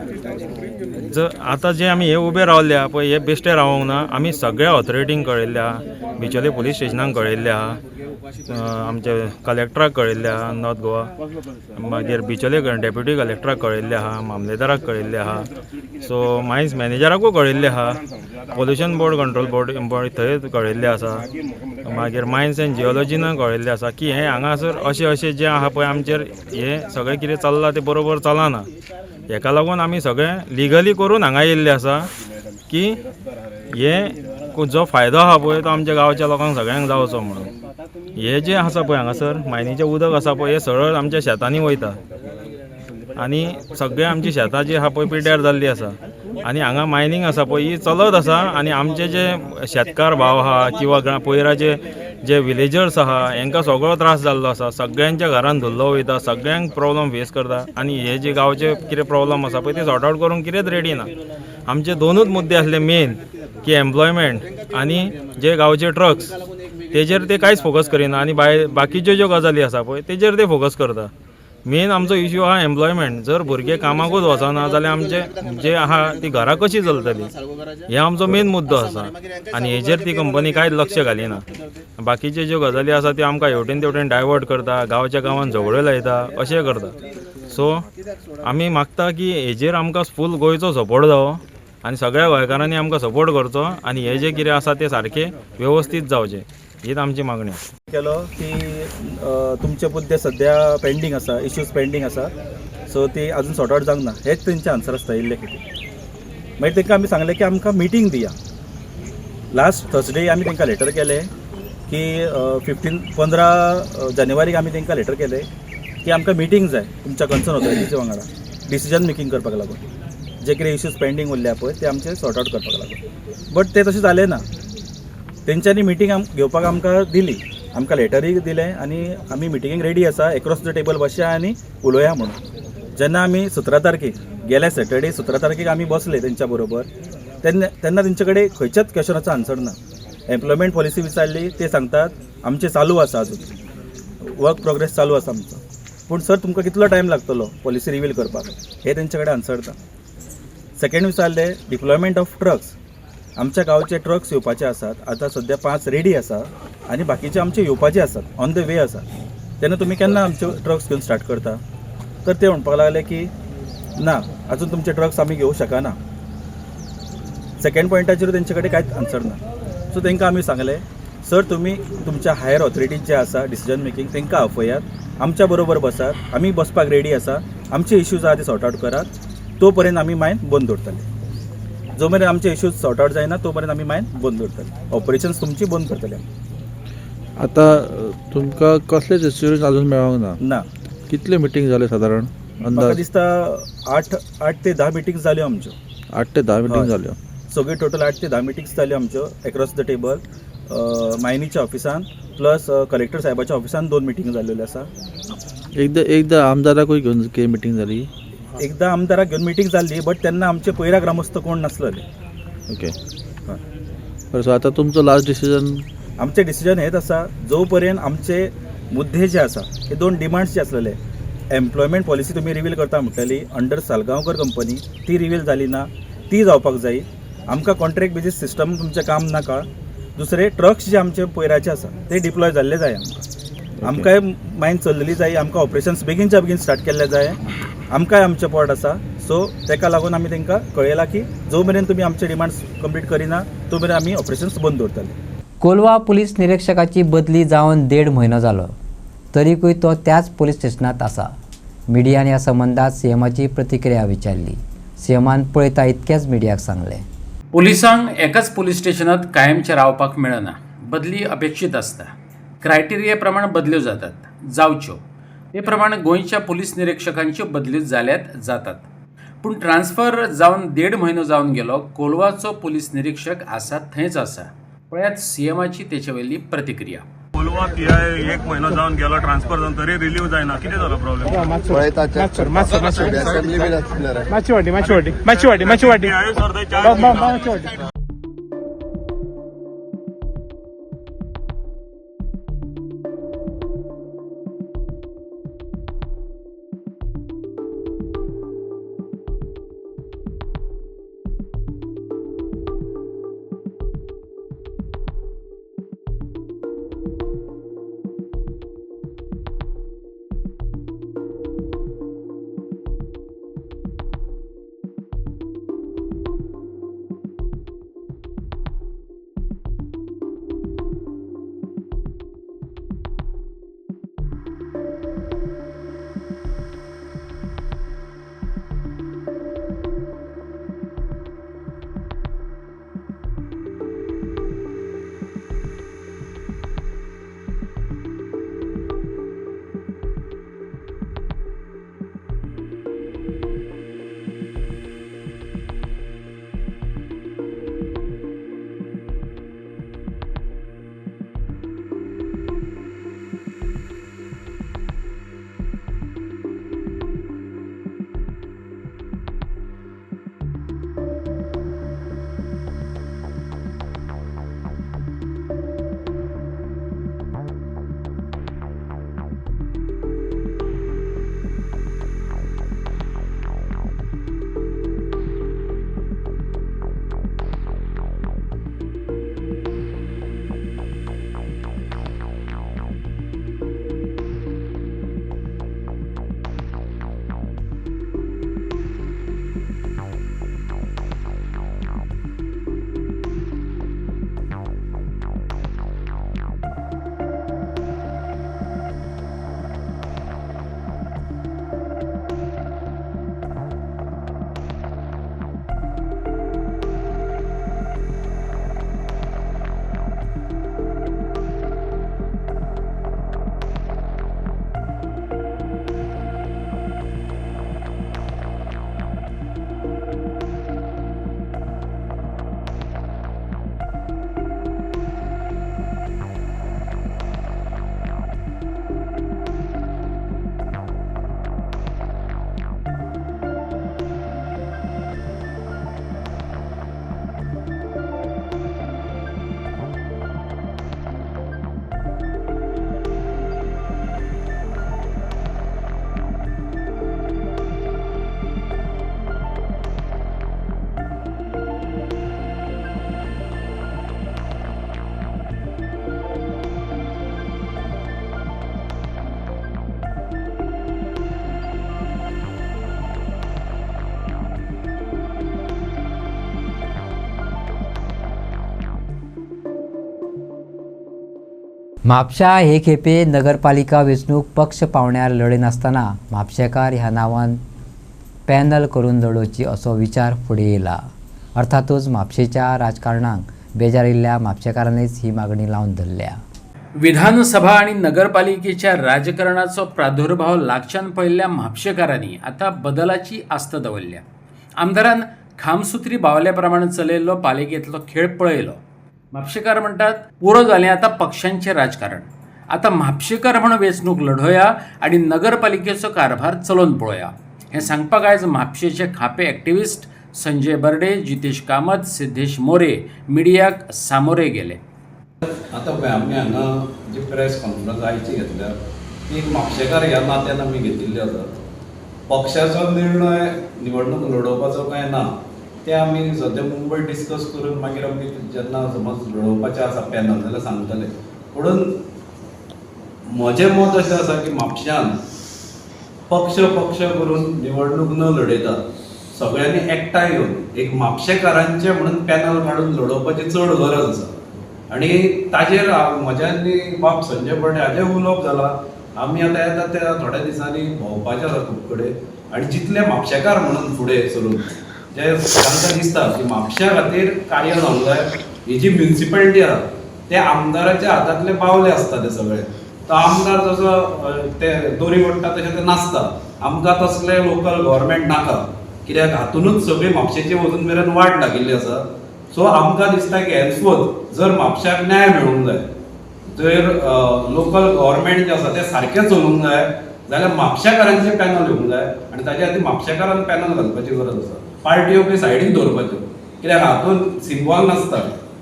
S12: आतां जे आमी हे उबे रावल्ल्या पळय हे बेश्टे रावूंक ना. आमी सगळ्या ऑथॉरिटींक कळयल्ल्या, बिचोले पुलीस स्टेशनाक कळयल्ल्या, आमच्या कलेक्टराक कळयल्ले आहा नॉर्थ गोवा, मागीर बिचोले डेप्युटी कलेक्टराक कळयल्ले आहा, मामलेदाराक कळयल्ले आहा. सो मायन्स मॅनेजराकूय कळयल्ले आहा. पोल्युशन बोर्ड कंट्रोल बोर्ड थंय कळयल्ले आसा. मागीर मायन्स एंड जिओलॉजीन कळयल्ले आसा की हे हांगासर अशें जे आहा पळय आमचेर हे सगळें कितें चल्लां तें बरोबर चलना. हेका लागून आमी सगळें लिगली करून हांगा येयल्ले आसा की हे जो फायदो आहा पळय तो आमच्या गांवच्या लोकांक सगळ्यांक जावचो म्हणून. हे जे आसा पळय हांगासर मायनीचें उदक आसा पळय हे सरळ आमच्या शेतांनी वयता आनी सगळें आमची शेतां जी आहा पळय पिड्ड्यार जाल्ली आसा. आनी हांगा मायनींग आसा पळय ही चलत आसा आनी आमचे जे शेतकार भाव आहा किंवा पयराचे जे विलेजर्स आहा हांकां सगळो त्रास जाल्लो आसा. सगळ्यांच्या घरान धुल्लो वयता, सगळ्यांक प्रॉब्लम फेस करता आनी हे जे गांवचे कितें प्रॉब्लम आसा पळय ते सॉर्ट आउट करूंक कितेंच रेडी ना. आमचे दोनूच मुद्दे आसले मेन की एम्प्लॉयमेंट आनी जे गांवचे ट्रक्स तेजेर ते कांयच फोकस करिना आनी बाकीच्यो ज्यो गजाली आसा पळय तेजेर ते फोकस करता. मेन आमचो इश्यू आहा एम्प्लॉयमेंट. जर भुरगे कामाकूच वचना जाल्यार आमचे जे आहा ती घरां कशी चलतली हे आमचो मेन मुद्दो आसा आनी हेजेर ती कंपनी कांयच लक्ष घालिना. बाकीचे ज्यो गजाली आसा त्यो आमकां हेवटेन तेवटेन डायवर्ट करता, गांवच्या गांवान झगड्यो लायता, अशें करता. सो आमी मागता की हेजेर आमकां फूल गोंयचो सपोर्ट जावो आनी सगळ्या गोंयकारांनी आमकां सपोर्ट करचो आनी हे जे कितें आसा ते सारके वेवस्थीत जावचे हीच आमची मागणी आसा.
S11: केलो की तुमचे मुद्दे सध्या पेंडींग आसा, इश्यूज पेंडींग आसा, सो ती अजून सॉर्ट आउट जावंक ना. हेच तेंचे आन्सर आसता येयल्ले खेपे. मागीर तांकां आमी सांगलें की आमकां मिटींग दिया. लास्ट थर्सडे आमी तांकां लेटर केलें की 15 जानेवारीक आमी तांकां लेटर केलें की आमकां मिटींग जाय तुमच्या कन्सर्न ऑथॉरिटीच्या वांगडा डिसिजन मेकींग करपाक लागून. जे कितें इश्यूज पेंडींग उरल्या पळय ते आमचे सॉर्ट आउट करपाक लागून. बट ते तशें जालें ना. तेंच्यांनी मिटींग घेवपाक आमकां दिली, आमकां लेटरूय दिलें आनी आमी मिटिंगेक रेडी आसा, एक्रॉस द टेबल बसया आनी उलोवया म्हणून. जेन्ना आमी 17 तारखेक गेल्या सॅटर्डे 17 तारखेक आमी बसले तेंच्या बरोबर तेन्ना तेंचे कडेन खंयच्याच क्वेशनाचो आन्सर ना. एम्प्लॉयमेंट पॉलिसी विचारली ते सांगतात आमचे चालू आसा, अजून वर्क प्रोग्रेस चालू आसा आमचो. पूण सर तुमकां कितलो टायम लागतलो पॉलिसी रिवील करपाक हे तेंचे कडेन आन्सर ना. सेकेंड विचारले डिप्लॉयमेंट ऑफ ट्रक्स. आमच्या गांवचे ट्रक्स येवपाचे आसात, आतां सध्या 5 रेडी आसा आनी बाकीचे आमचे येवपाचे आसात, ऑन द वे आसा. तेन्ना तुमी केन्ना आमचे ट्रक्स घेवन स्टार्ट करता? तर ते म्हणपाक लागले की ना अजून तुमचे ट्रक्स आमी घेवंक शकना. सेकेंड पॉयंटाचेर तेंचे कडेन कांयच आन्सर ना. सो तांकां आमी सांगलें सर तुमी तुमच्या हायर ऑथॉरिटीज जे आसा डिसिजन मेकींग तांकां आपयात, आमच्या बरोबर बसात, आमी बसपाक रेडी आसा, आमचे इश्यूज आहा ते सॉर्ट आउट करात. तो पर्यंत आमी मायन बंद दवरतले. जो मेरेन आमचे इश्यूज सॉर्ट आउट जायना तो पर्यंत आमी मायन बंद दवरतले. ऑपरेशन्स तुमची बंद करतले.
S13: आतां तुमकां कसलेच एश्युरन्स अजून मेळोंक
S11: ना.
S13: कितले मिटींग जाले सादारण
S11: म्हाका दिसता 8 ते 10 मिटींग्स जाल्यो आमच्यो.
S13: 8 ते 10 मिटींग जाल्यो.
S11: सगळी टोटल 8 ते 10 मिटींग्स जाल्यो आमच्यो एक्रॉस द टेबल. मायनीच्या ऑफिसान प्लस कलेक्टर साहेबाच्या ऑफिसान 2 मिटींग जाल्ल्यो आसा.
S13: एकदा आमदाराकूय घेवन मिटींग जाली.
S11: एकदा आमदाराक घेवन मिटींग जाल्ली बट तेन्ना आमचे पयरा ग्रामस्थ कोण नासलेले.
S13: ओके. सो आतां तुमचो लास्ट डिसिजन?
S11: आमचें डिसिजन हेच आसा जो पर्यंत आमचे मुद्दे जे आसा हे 2 डिमांड्स जे आसलेले. एम्प्लॉयमेंट पॉलिसी तुमी रिवील करता म्हटलेली अंडर सालगांवकर कंपनी ती रिवील जाली ना, ती जावपाक जाय. आमकां कॉन्ट्रॅक्ट बेजीस सिस्टम तुमचें काम नाका. दुसरे ट्रक्स जे आमचे पयराचे आसा ते डिप्लॉय जाल्ले जाय आमकांय मायन चल्लेली जाय. आमकां ऑपरेशन्स बेगीनच्या बेगीन स्टार्ट केल्ले जाय. आमकांय आमचे पोट आसा. सो तेका लागून आमी तांकां कळयलां की जो मेरेन तुमी आमचे डिमांड्स कंप्लीट करिना तो मेरेन आमी ऑपरेशन्स बंद दवरतले.
S1: कोलवा पुलीस निरीक्षकाची बदली जावन 1.5 म्हयनो जालो तरीकूय तो त्याच पुलीस स्टेशनात आसा. मिडियान ह्या संबंधात सीएमाची प्रतिक्रिया विचारली. सीएमान पळयता इतकेंच मिडियाक सांगलें.
S2: पुलिसांक एकाच पुलीस स्टेशनात कायमचे रावपाक मेळना. बदली अपेक्षीत आसता. क्रायटेरिया प्रमाण बदल्यो जावच्यो. ते प्रमाण गोंयच्या पुलीस निरीक्षकांच्यो बदल्यो जाल्यात जातात. पूण ट्रान्सफर जावन 1.5 म्हयनो जावन गेलो. कोलवाचो पुलीस निरीक्षक आसा थंयच आसा. पळयात सीएमाची तेचे वयली प्रतिक्रिया.
S12: कोलवा PI 1 म्हयनो जावन गेलो ट्रान्सफर जावन तरी रिलीव जायना. कितें जालो प्रॉब्लेम? मातशी वाटी
S1: म्हापशा हे खेपे नगरपालिका वेंचणूक पक्ष पावण्यार लढयनासतना म्हापशेकार ह्या नांवान पॅनल करून लडोवची असो विचार फुडें येयला. अर्थातूच म्हापशेच्या राजकारणाक बेजारिल्ल्या म्हापशेकारांनीच ही मागणी लावन धरल्या.
S2: विधानसभा आणि नगरपालिकेच्या राजकारणाचो प्रादुर्भाव लागच्यान पयल्ल्या म्हापशेकारांनी आता बदलाची आस्त दवरल्या. आमदारान खामसुत्री बावल्या प्रमाणे चलयल्लो पालिकेंतलो खेळ पळयलो. म्हापशेकार म्हणटात पुरो जालें आतां पक्षांचें राजकारण. आता म्हापशेकार म्हणून वेंचणूक लढोया आणि नगरपालिकेचो कारभार चलोवन पळोवया. हें सांगपाक आयज म्हापशेचे खापे एक्टिव्हिस्ट संजय बर्डे, जितेश कामत, सिद्धेश मोरे मिडियाक सामोरे गेले.
S14: आतां पळय आमी हांगा जी प्रेस कॉन्फरन्स आयची घेतल्या ती म्हापशेकार ह्या नात्यान आमी घेतिल्ली आसा. पक्षाचो निर्णय निवडणूक लडोवपाचो काय ना ते आमी सद्या मुंबय डिस्कस करून मागीर आमी जेन्ना समज लडोवपाचें आसा पॅनल जाल्यार सांगतले. पुणून म्हजें मत अशें आसा की म्हापश्यान पक्ष करून निवडणूक न लडयता सगळ्यांनी एकठांय येवन एक म्हापशेकारांचें म्हणून पॅनल काडून लडोवपाची चड गरज आसा. आणि ताजेर म्हज्या आनी बाब संजय बर्डे हाजें उलोवप जालां. आमी आतां येता त्या थोड्या दिसांनी भोंवपाचें आसा खूब कडेन आनी जितले म्हापशेकार म्हणून फुडें सरून जे तांकां दिसता की म्हापश्या खातीर कार्य जावंक जाय. ही जी म्युनिसिपालिटी आसा ते आमदाराच्या हातांतले पावले आसता ते सगळे. तो आमदार जसो ते दोरी ओडटा तशें ते नासता. आमकां तसले लोकल गव्हर्मेंट नाका कित्याक हातूनच सगळी म्हापशेची वचून मेरेन वाट लागिल्ली आसा. सो आमकां दिसता की हेल्सफोर्थ जर म्हापश्याक न्याय मेळूंक जाय जर लोकल गव्हर्मेंट जे आसा ते सारकें चलूंक जाय जाल्यार म्हापशेकारांचें पॅनल येवंक जाय आनी ताच्या खातीर म्हापशेकारान पॅनल घालपाची गरज आसा. पार्ट्यो बी सायडीन दवरपाच्यो कित्याक हातूंत सिम्बॉल नासता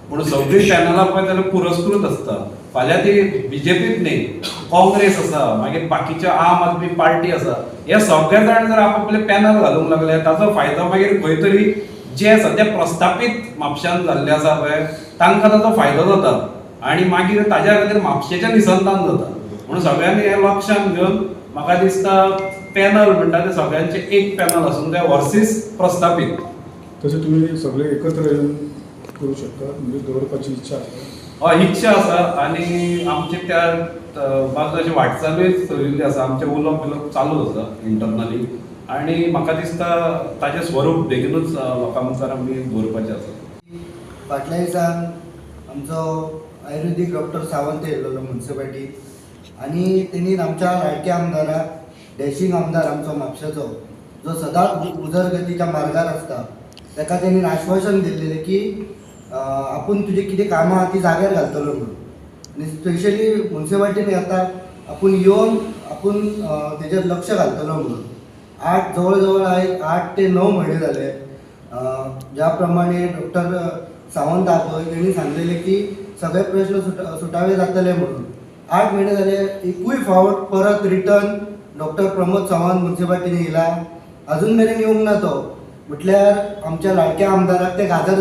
S14: पूण सगळीं पॅनलां पळय जाल्यार पुरस्कृत आसता. फाल्यां ती बीजेपीच न्ही काँग्रेस आसा मागीर बाकीच्यो आम आदमी पार्टी आसा हे सगळे जाण जर आपापले पॅनल घालूंक लागले ताचो फायदो मागीर खंय तरी जे सध्या प्रस्थापीत म्हापश्यान जाल्ले आसा पळय तांकां ताचो फायदो जाता आनी मागीर ताज्या खातीर म्हापशेचें निसंतान जाता. म्हणून सगळ्यांनी हें लक्षांत घेवन म्हाका दिसता पॅनल म्हणटा ते सगळ्यांचे एक पॅनल आसूंक जाय वर्सीस प्रस्थापीत.
S7: तशें तुमी सगळे एकत्र येवन करूं शकता म्हणजे दवरपाची इच्छा आसा.
S14: हय इच्छा आसा आनी आमचे त्या बाजूची वाटचालूय चलिल्ली आसा. आमचें उलोवप बिलोवप चालूच आसा इंटरनली आनी म्हाका दिसता ताजें स्वरूप बेगीनूच लोकां मुखार आमी दवरपाचें आसा.
S15: फाटल्या दिसान आमचो आयुर्वेदीक डॉक्टर सावंत येयल्लो म्युनिसिपालिटी आनी तेणी आमच्या लाडक्या आमदाराक डॅशिंग आमदार आमचो म्हापशेचो जो सदांच उदरगतीच्या मार्गार आसता ताका तेणी आश्वासन दिल्लें की आपूण तुजी कितें कामां आहा ती जाग्यार घालतलो म्हणून. आनी स्पेशली म्युनिसिपालिटीन येता आपूण येवन आपूण तेजेर लक्ष घालतलो म्हणून. जवळ 8 ते 9 म्हयने जाले ज्या प्रमाणे डॉक्टर सावंत आहा तेणी सांगलेले की सगळे प्रश्न सुटावे जातले म्हणून. 8 म्हयने जाले एकूय फावट परत रिटर्न डॉक्टर प्रमोद सावंत म्युनिसिपालिटीन येयला अजून मेरेन येवंक ना तो. म्हटल्यार आमच्या लाडक्या आमदाराक ते गाजर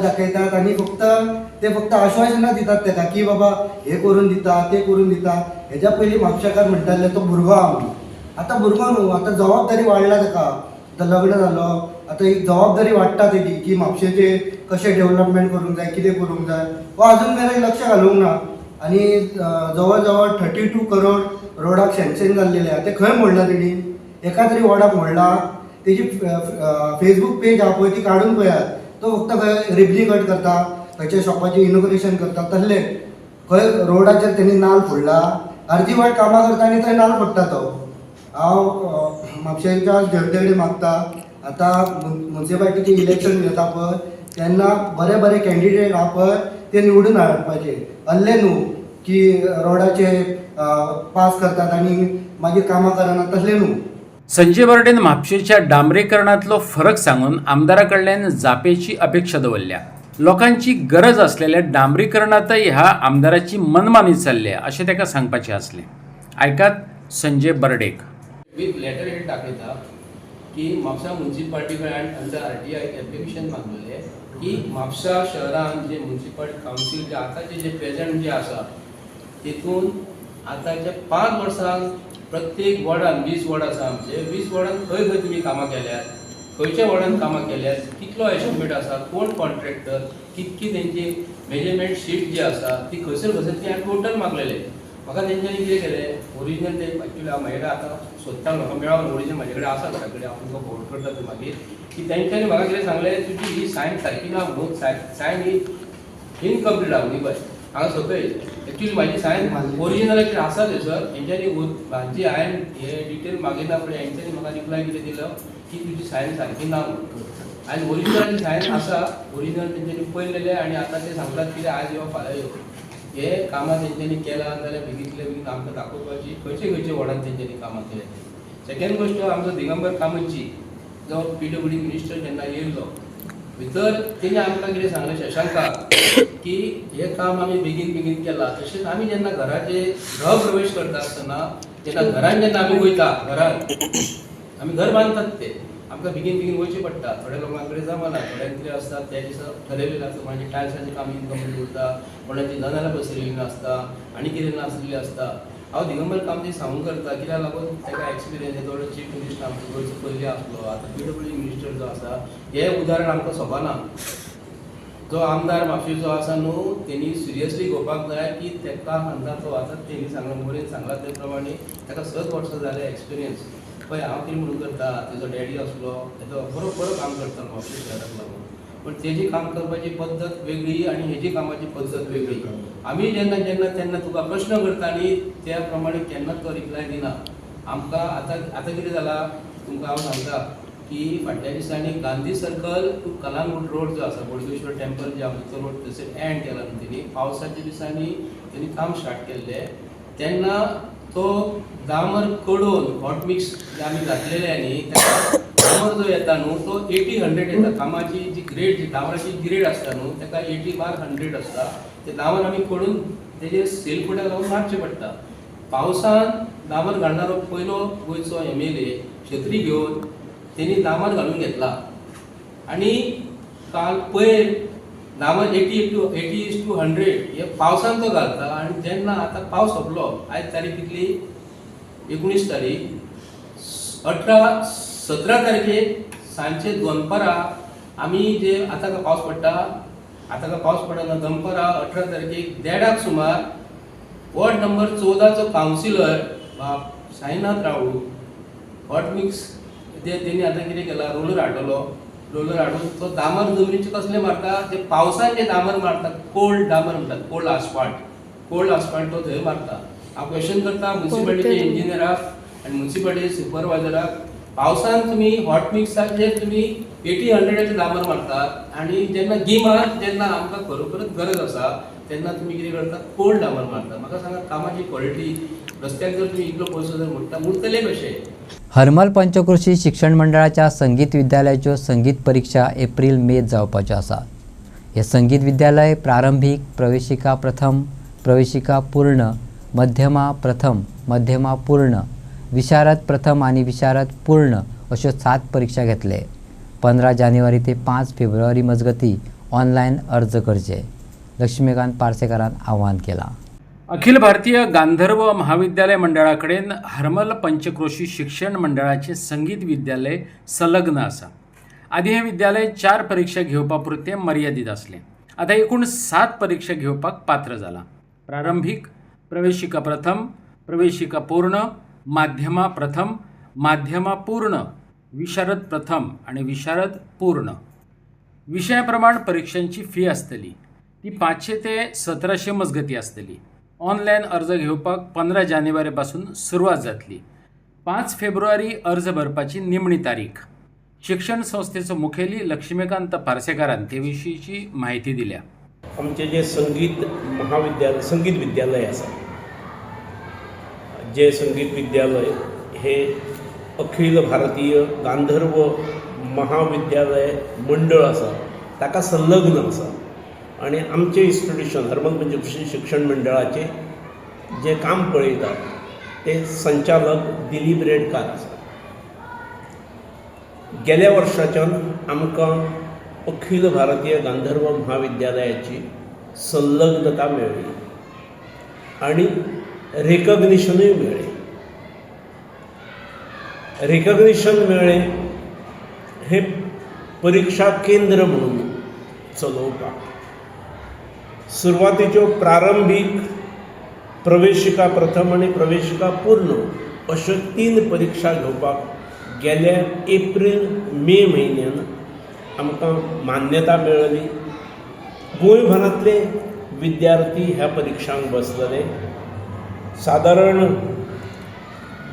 S15: दाखयतात आनी फक्त आश्वासनां दितात ताका की बाबा हे करून दिता ते करून दिता. हेज्या पयलीं म्हापशेकार म्हणटाले तो भुरगो आहा म्हणून. आतां भुरगो न्हू आतां जबाबदारी वाडला ताका. आतां लग्न जालो आतां एक जबाबदारी वाडटा तेजी की म्हापशेचे कशें डेव्हलपमेंट करूंक जाय कितें करूंक जाय वो अजून मेरेन लक्ष घालूंक ना. आनी जवळ 32 करोड रोडाक सँक्शन जाल्लेले आहा ते खंय मोडला तेणी. एका तरी वॉर्डाक मोडला. तेजी फेसबूक पेज आहा पळय ती काडून पळयात. तो फक्त खंय रिबनी कट करता खंयच्या शॉपाचें इनॉग्रेशन करता तसले खंय रोडाचेर तेणी नाल फोडला. अर्जीवाट कामां करता आनी थंय नाल फोडटा तो. हांव म्हापशेच्या जनते कडेन मागता आतां म्युनिसिपालिटीचें इलेक्शन येता पळय तेन्ना बरे कॅन्डिडेट आहा पळय ते निवडून हाडपाचे. असले न्हू की रोडाचे पास करतात आनी मागीर कामां करना तसले न्हू.
S2: संजय बर्डेन म्हापशेच्या डांबरीकरणातलो फरक सांगून आमदारा कडल्यान जापेची अपेक्षा दवरल्या. लोकांची गरज असलेल्या डांबरीकरणातय ह्या आमदाराची मनमानी चल्ल्या अशें ताका सांगपाचें आसलें. आयकात संजय बर्डेक.
S16: विथ लेटर हेड दाखयता की म्हापसा म्युनिसिपालिटी कडल्यान आमच्या RTI एप्लिकेशन मागलेलें की म्हापसा शहरान जे म्युनिसिपल कावन्सील जे आतांचे जे प्रेझेंट जे आसा तितून आतांच्या 5 वर्सांक प्रत्येक वॉर्डान 20 वॉर्ड आसा आमचे 20 वॉर्डान खंय खंय तुमी कामां केल्यात खंयच्या वॉर्डान कामां केल्यात कितलो एस्टिमेट आसा कोण कॉन्ट्रॅक्टर कितकी तेंची मेजरमेंट शीट जी आसा ती खंयसर ती हांवें टोटल मागलेले. म्हाका तेंच्यांनी कितें केलें, ओरिजिनल ते एक्चुअली हांव म्हाजे कडेन आतां सोदता म्हाका मेळोन ओरिजिनल म्हाजे कडेन आसा घरा कडेन, हांव तुमकां फोर्ड करता ते मागीर, की तेंच्यांनी म्हाका कितें सांगलें, तुजी ही सायन सारकी ना म्हणून, सायन ही इनकम्प्लीट आहा न्ही पळय हांगा सकयल. एक्चुअली म्हाजी सायन ओरिजिनल एक्चुअली आसा थंयसर. हेंच्यांनी म्हाजी हांवें हे डिटेल मागिना फुडें हेंच्यांनी म्हाका रिप्लाय कितें दिलो की तुजी सायन सारकी ना म्हणून. आनी ओरिजिनल सायन आसा, ओरिजिनल तेंच्यांनी पयलेले आनी आतां ते सांगतात कितें आज यो फाल्यां यो. हे कामां तेंच्यांनी केलां जाल्यार बेगींतल्या बेगीन आमकां दाखोवपाची खंयचे वार्डान तेंच्यांनी कामां केल्या. सेकंड गोश्ट आमचो दिगंबर कामतजी जो PWD मिनिस्टर जेन्ना येयल्लो भितर तेणी आमकां कितें सांगलें शशांकाक की हे काम आमी बेगीन केलां. तशेंच आमी जेन्ना घराचे गृह प्रवेश करता आसतना जेन्ना घरान जेन्ना आमी वयता, घरान आमी घर बांदतात ते आमकां बेगीन वयचें पडटा. थोड्या लोकां कडेन जमना, थोड्यांक कितें आसता त्या दिसा ठरयलेलें आसता, म्हणजे टायल्साचें काम इनकम्प्लीट उरता, कोणाची जनालां बसयलेलीं नासता आनी कितें नासलेलीं आसता. हांव दिगंबर कामती सांगूं करता कित्याक लागून ताका एक्सपिरियन्स थोडो चीफ मिनिस्टर आमचो गोंयचो पयलीं आसलो, आतां PWD मिनिस्टर जो आसा हे उदाहरण आमकां सोबना. जो आमदार म्हापशेचो आसा न्हू तेणी सिरियसली घेवपाक जाय की ताका हांगा तो आतां तेणी सांगला मोरेन सांगला ते प्रमाणे ताका 7 वर्सां जाले एक्सपिरियन्स. पळय हांव कितें म्हणून करता, तेजो डॅडी आसलो तेजो बरो काम करतालो म्हापशे शहराक लागून, पण तेजी काम करपाची पद्दत वेगळी आनी हेजी कामाची पद्दत वेगळी. आमी जेन्ना तेन्ना तुका प्रश्न करता न्ही त्या प्रमाणे केन्नाच तो रिप्लाय दिना. आमकां आतां कितें जालां तुमकां हांव सांगता की फाटल्या दिसांनी Gandhi circle to Calangute road जो आसा बोडगेश्वर टेंपल जे आसा तो रोड थंयसर एंड केला न्ही तेणी. पावसाच्या दिसांनी तेणी काम स्टार्ट केल्लें तेन्ना तो दामर कडून हॉट मिक्स जे आमी घातलेले न्ही तेका दामर जो येता न्हू तो 80-100 येता. कामाची जी ग्रेड जी दामराची ग्रेड आसता न्हू ताका 80/100 आसता. ते दामर आमी कडून तेजेर सेल फुड्याक लावून मारचें पडटा. पावसान दामर घालणारो पयलो गोंयचो MLA छत्री घेवन तेणी दामर घालून घेतला आनी काल पयर दामर 80:100 हे पावसान तो घालता. आनी जेन्ना आतां पावस सोंपलो, आयज तारीख कितली 19 तारीख, 17 तारखेक सांजचे दनपारां आमी जे आतां पावस पडटा, आतां पावस पडना, दनपारां 18 तारखेक 1:30 सुमार वॉर्ड नंबर 14चो councillor Sainath Raul hot mix तेणी आतां कितें केलां, रोलर हाडून तो दामर जमनीचे कसले मारता, ते पावसान जे दामर मारता कोल्ड दामर म्हणटात, कोल्ड आसफाल्ट तो थंय मारता. हांव क्वेश्चन करता म्युन्सिपालिटीचे इंजिनियराक आनी म्युन्सिपालिटी सुपरवायझराक, पावसान तुमी हॉट मिक्साचेर तुमी 80-100 दामर मारतात आनी जेन्ना गिमांत जेन्ना आमकां खरोखरच गरज आसा तेन्ना तुमी कितें करतात, कोल्ड दामर मारतात. म्हाका सांगा कामाची क्वॉलिटी रस्त्याक जर तुमी इतलो पयसो जर म्हणटा उरतले कशे.
S1: हरमल पंचक्रोशी शिक्षण मंडळाच्या संगीत विद्यालयाच्यो संगीत परीक्षा एप्रिल-मे जावपाच्यो आसात. हे संगीत विद्यालय प्रारंभीक, प्रवेशिका प्रथम, प्रवेशिका पूर्ण, मध्यमा प्रथम, मध्यमा पूर्ण, विशारद प्रथम आणि विशारद पूर्ण अश्यो 7 परीक्षा घेतले. 15 जानेवारी ते 5 फेब्रुवारी मजगती ऑनलायन अर्ज करचे लक्ष्मीकांत पार्सेकारान आवाहन केलां.
S2: अखिल भारतीय गांधर्व महाविद्यालय मंडळाकडेन हरमल पंचक्रोशी शिक्षण मंडळाचे संगीत विद्यालय संलग्न आसा. आदी हे विद्यालय 4 परीक्षा घेवपा पुरते मर्यादीत आसले. आता एकूण 7 परीक्षा घेवपाक पात्र जाला. प्रारंभीक, प्रवेशिका प्रथम, प्रवेशिका पूर्ण, माध्यमा प्रथम, माध्यमा पूर्ण, विशारद प्रथम आणि विशारद पूर्ण. विषयाप्रमाण परीक्षांची फी आसतली ती 500 ते 1700 मजगती आसतली. ऑनलायन अर्ज घेवपाक 15 जानेवारी पासून सुरवात जातली. 5 फेब्रुवारी अर्ज भरपाची निमणी तारीख. शिक्षण संस्थेचो मुखेली लक्ष्मीकांत पार्सेकारान ते विशींची माहिती दिल्या.
S17: आमचे जे संगीत विद्यालय आसा, जे संगीत विद्यालय हे अखिल भारतीय गांधर्व महाविद्यालय मंडळ आसा ताका संलग्न आसा. आणि आमचे इन्स्टिट्यूशन हरमल पंचक्रोशी शिक्षण मंडळाचे जे काम पळयतात ते संचालक दिलीप रेडकार आसा. गेल्या वर्साच्यान आमकां अखिल भारतीय गांधर्व महाविद्यालयाची संलग्नता मेळ्ळी आणि रिकॉग्निशनूय मेळ्ळें. रिकॉग्निशन मेळ्ळें हे परीक्षा केंद्र म्हणून चलोवपाक. सुरवातीच्यो प्रारंभीक प्रवेशिका प्रथम आणि प्रवेशिका पूर्ण अश्यो 3 परीक्षा घेवपाक गेल्या एप्रील मे म्हयन्यान आमकां मान्यता मेळ्ळी. गोंयभरांतले विद्यार्थी ह्या परीक्षांक बसलेले. सादारण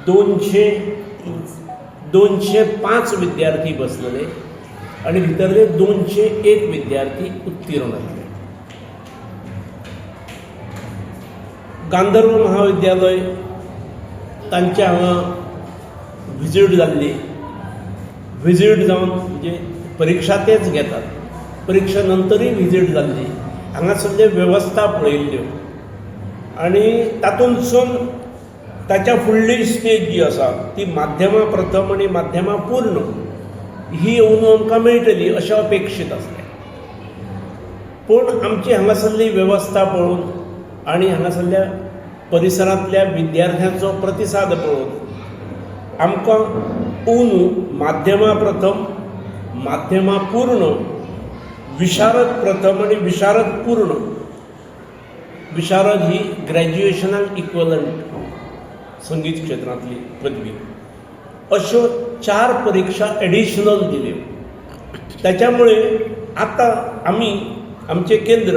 S17: 205 विद्यार्थी बसलेले आणि भितरले 201 विद्यार्थी उत्तीर्ण जाले. गांधर्व महाविद्यालय तांच्या हांगा व्हिजीट जाल्ली. व्हिजीट जावन म्हणजे परीक्षा तेच घेतात, परीक्षा नंतरय व्हिजीट जाल्ली. हांगासरल्यो वेवस्था पळयल्ल्यो आनी तातूंतसून ताच्या फुडली स्टेज जी आसा ती माध्यमा प्रथम आणि माध्यमा पूर्ण ही येवन आमकां मेळटली अशें अपेक्षीत आसलें. पूण आमची हांगासरली वेवस्था पळोवन आनी हांगासरल्या परिसरांतल्या विद्यार्थ्यांचो प्रतिसाद पळोवन आमकां अंदू माध्यमा प्रथम, माध्यमा पूर्ण, विशारद प्रथम आणि विशारद पूर्ण, विशारद ही ग्रॅज्युएशनाक इक्वलंट संगीत क्षेत्रांतली पदवी, अश्यो 4 परीक्षा एडिशनल दिल्यो. त्याच्यामुळे आता आमी आमचे केंद्र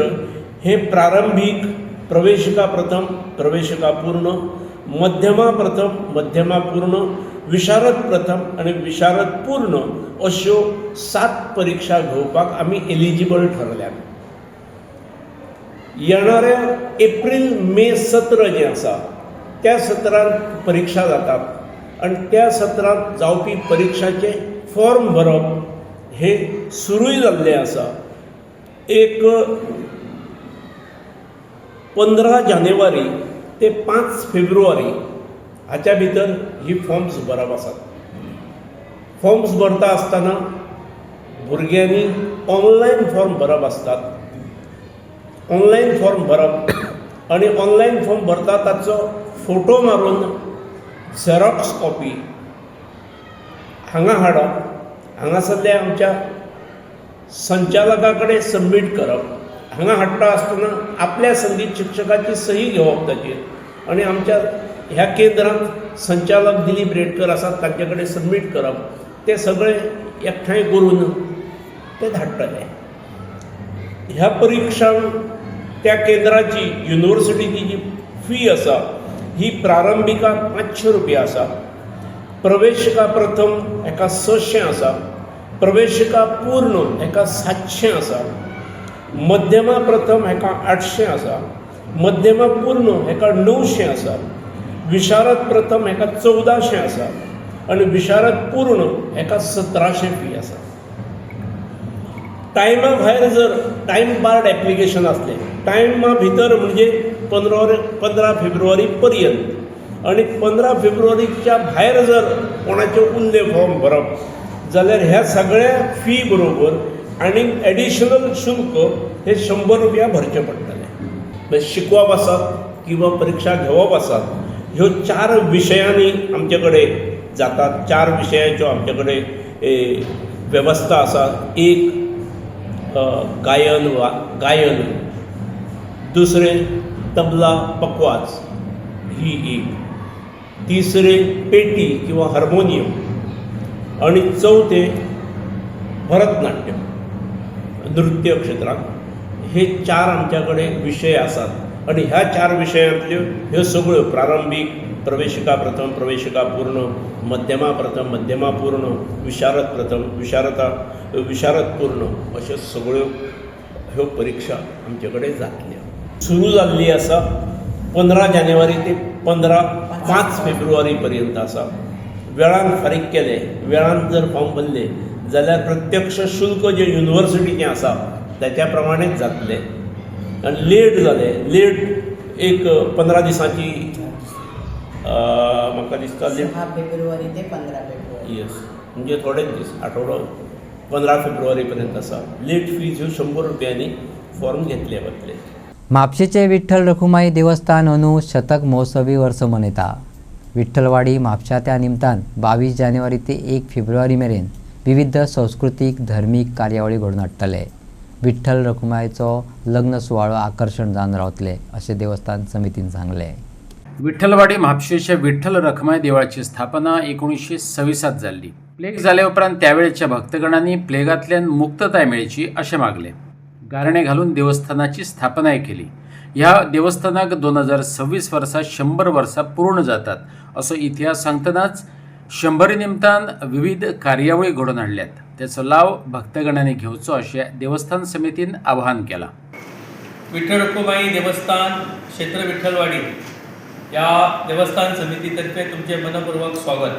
S17: हे प्रारंभीक प्रवेशिका प्रथम, प्रवेशिका पूर्ण, मध्यमा प्रथम, मध्यमा पूर्ण, विशारद प्रथम आणि विशारद पूर्ण अश्यो 7 परीक्षा घेवपाक आमी एलिजिबल ठरल्यात. येणाऱ्या एप्रील मे सत्र जें आसा त्या सत्रांत परीक्षा जातात आणि त्या सत्रांत जावपी परीक्षाचे फॉर्म भरप हे सुरूय जाल्लें आसा. एक 15 जानेवारी ते 5 फेब्रुवारी हाच्या भितर ही फॉर्म्स भरप आसात. फॉर्म्स भरता आसतना भुरग्यांनी ऑनलायन फॉर्म भरप आसतात. ऑनलायन फॉर्म भरप आणि ऑनलायन फॉर्म भरता ताचो फोटो मारून झेरॉक्स कॉपी हांगा हाडप, हांगासरल्या आमच्या संचालका कडेन सबमीट करप. हांगा हाडटा आसतना आपल्या संगीत शिक्षकाची सही घेवप ताचेर आणि आमच्या ह्या केंद्रांत संचालक दिलीप रेडकर आसात तांचे कडेन सबमीट करप. ते सगळे एकठांय करून ते धाडटले. ह्या परीक्षांक त्या केंद्राची युनिवर्सिटीची जी फी आसा ही प्रारंभिकाक 500 रुपया आसा, प्रवेशिका प्रथम हेका 600 आसा, प्रवेशिका पूर्ण हेका 700 आसा, मध्यमा प्रथम हेका 800 आसा, मध्यमा पूर्ण हेका 900 आसा, विशारद प्रथम हेका 1400 आसा आणि विशारद पूर्ण हेका 1700 फी आसा. टायमा भायर जर टायम बार्ड एप्लिकेशन असलें, टायमा भितर म्हणजे 15 फेब्रुवारी पर्यंत आणि 15 फेब्रुवारीच्या भायर जर कोणाचे उरले फॉर्म भरप जाल्यार ह्या सगळ्या फी बरोबर आणि एडिशनल शुल्क हे 100 रुपया भरचे पडटले. शिकवप आसात किंवा परीक्षा घेवप आसात ह्यो 4 विशयांनी आमचे कडेन जातात. 4 विशयाच्यो आमचे कडेन वेवस्था आसा. एक गायन, दुसरें तबला पकवाज ही एक, तिसरें पेटी किंवा हार्मोनियम आणि चौथें भरतनाट्यम नृत्य क्षेत्रांत. हे 4 आमच्या कडेन विशय आसात आणि ह्या 4 विशयांतल्यो ह्यो सगळ्यो प्रारंभीक, प्रवेशिका प्रथम, प्रवेशिका पूर्ण, मध्यमा प्रथम, मध्यमा पूर्ण, विशारद प्रथम, विशारद पूर्ण अश्यो सगळ्यो ह्यो परीक्षा आमचे कडेन जातल्यो. सुरू जाल्ली आसा 15 जानेवारी ते 5 फेब्रुवारी पर्यंत आसा. वेळान फारीक केले, वेळान जर फॉर्म भरले जाल्यार प्रत्यक्ष शुल्क जे युनिवर्सिटीचें आसा त्याच्या प्रमाणेच जातले. आनी लेट जाले, लेट एक 15 दिसांची म्हाका दिसता
S18: 6 फेब्रुवारी ते 15 फेब्रुवारी.
S17: येस, म्हणजे थोडेच दीस, आठवडो 15 फेब्रुवारी पर्यंत आसा. लेट फीज ह्यो 100 रुपयांनी फॉर्म घेतले वतले.
S1: म्हापशेचे विठ्ठल रखुमाई देवस्थान अंदू शतक महोत्सवी वर्स मनयता. विठ्ठलवाडी म्हापशा त्या निमतान 22 जानेवारी ते 1 फेब्रुवारी मेरेन विविध सांस्कृतीक धर्मीक कार्यावळी घडोवन हाडटले. विठ्ठल रखुमाईचो लग्न सुवाळो आकर्षण जावन रावतले अशें देवस्थान समितीन सांगलें.
S2: विठ्ठलवाडी म्हापशेच्या विठ्ठल रखमाय देवळाची स्थापना 1926 जाल्ली. प्लेग जाले उपरांत त्यावेळच्या भक्तगणांनी प्लेगांतल्यान मुक्तताय मेळची अशें मागलें. गारणे घालून देवस्थानाची स्थापनाय केली. ह्या देवस्थानाक 2026 वर्सा 100 वर्सां पूर्ण जातात असो इतिहास सांगतनाच 100 निमतान विविध कार्यावळी घडोवन हाडल्यात. त्याचो लाव भक्तगणांनी घेवचो अशें देवस्थान समितीन आवाहन केलां.
S5: विठ्ठल रखुमाई देवस्थान क्षेत्र विठ्ठलवाडी या देवस्थान समितीतर्फे तुमचे मनपूर्वक स्वागत.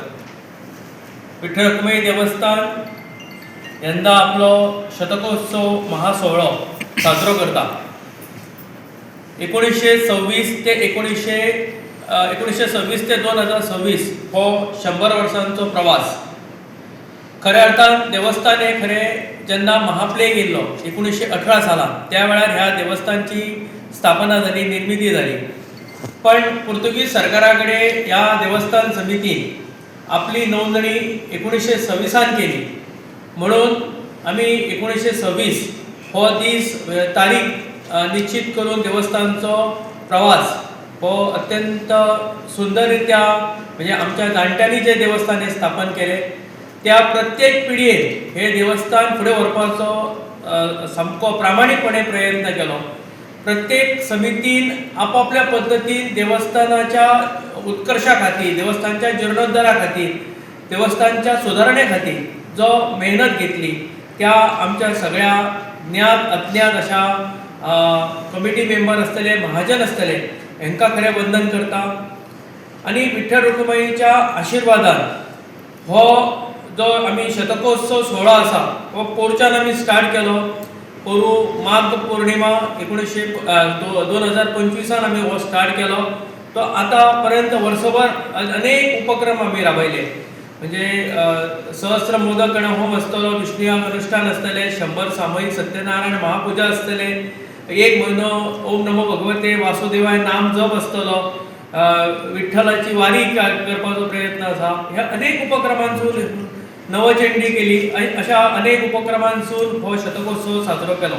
S5: विठ्ठल रखुमाई देवस्थान यंदा आपलो शतकोत्सव महासोहळो साजरो करता. 1926 ते 2026 हो 100 वर्सांचो प्रवास. खऱ्या अर्थान देवस्थान हे खरें जेन्ना महाप्लेग येयल्लो 1918 सालांत त्या वेळार ह्या देवस्थानची स्थापना जाली, निर्मिती जाली. पण पुर्तुगीज सरकारा कडेन ह्या देवस्थान समितीन आपली नोंदणी 1926 केली. म्हणून आमी 1926 हो दीस तारीख निश्चित करून देवस्थानचो प्रवास हो अत्यंत सुंदररित्या म्हणजे आमच्या जाणट्यांनी जे देवस्थान हे स्थापन केले त्या प्रत्येक पिढयेन हे देवस्थान फुडें व्हरपाचो सामको प्रामाणीकपणे प्रयत्न केलो. प्रत्येक समितीन आपापल्या पद्दतीन देवस्थानाच्या उत्कर्शा खातीर, देवस्थानच्या जीर्णोद्धारा खातीर, देवस्थानच्या सुदारणे खातीर जो मेहनत घेतली त्या आमच्या सगळ्या ज्ञात अज्ञात अशा कमिटी मेंबर आसतले, महाजन आसतले हांकां खरें वंदन करता. आनी विठ्ठल रखुमाईच्या आशिर्वादान हो जो आमी शतकोत्सव सोहळो आसा हो पोरच्यान आमी स्टार्ट केलो. पोरू माघ पौर्णिमा 2025 आमी हो स्टार्ट केलो. तो आतां पर्यंत वर्सभर अनेक उपक्रम आमी राबयले. म्हणजे सहस्त्र मोदक गणहोम आसतलो, विष्णुयाग अनुष्ठान आसतले, 100 सामूहिक सत्यनारायण महापुजा आसतले, 1 म्हयनो ओम नमो भगवते वासुदेवाय नाम जप आसतलो, विठ्ठलाची वारी करपाचो प्रयत्न आसा. ह्या अनेक उपक्रमांसून नवचंडी केली. अशा अनेक उपक्रमांसून हो शतकोत्सव साजरो केलो.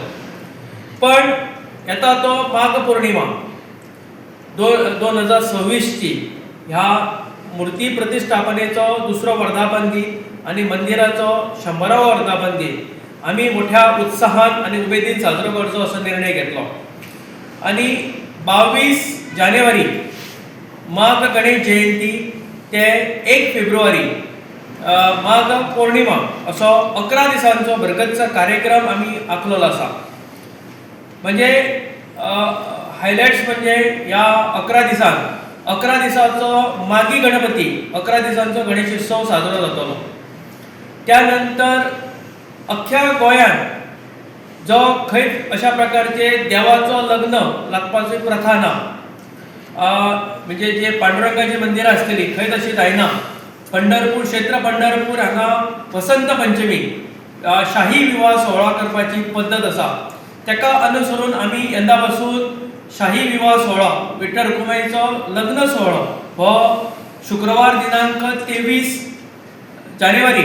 S5: पण येता तो माघ पौर्णिमा 2026 ह्या मुर्ती प्रतिष्ठापनेचो दुसरो वर्धापन दीन आनी मंदिराचो 100वा वर्धापन दीन आमी मोठ्या उत्साहान आनी उमेदीन साजरो करचो असो निर्णय घेतलो. आनी 22 जानेवारी माघ गणेश जयंती ते 1 फेब्रुवारी माघ पौर्णिमा असो 11 दिसांचो भरगच्च कार्यक्रम आमी आंखलेलो आसा. म्हणजे हायलायट्स म्हणजे ह्या 11 दिसांचो मागी गणपती 11 दिसांचो गणेशोत्सव साजरो जातलो. त्यानंतर अख्ख्या गोंयांत जो खंय अशा प्रकारचे देवाचो लग्न लागपाची प्रथा ना, म्हणजे जे पांडुरंगाची मंदिरां आसतली खंय तशी जायना. पंढरपूर क्षेत्र पंढरपूर हांगा वसंत पंचमी शाही विवाह सोहळा करपाची पद्दत आसा. तेका अनुसरून आमी यंदा पासून शाही विवाह सोहळा विठ्ठल रखुमाईचो लग्न सोहळो हो शुक्रवार दिनांक 23 जानेवारी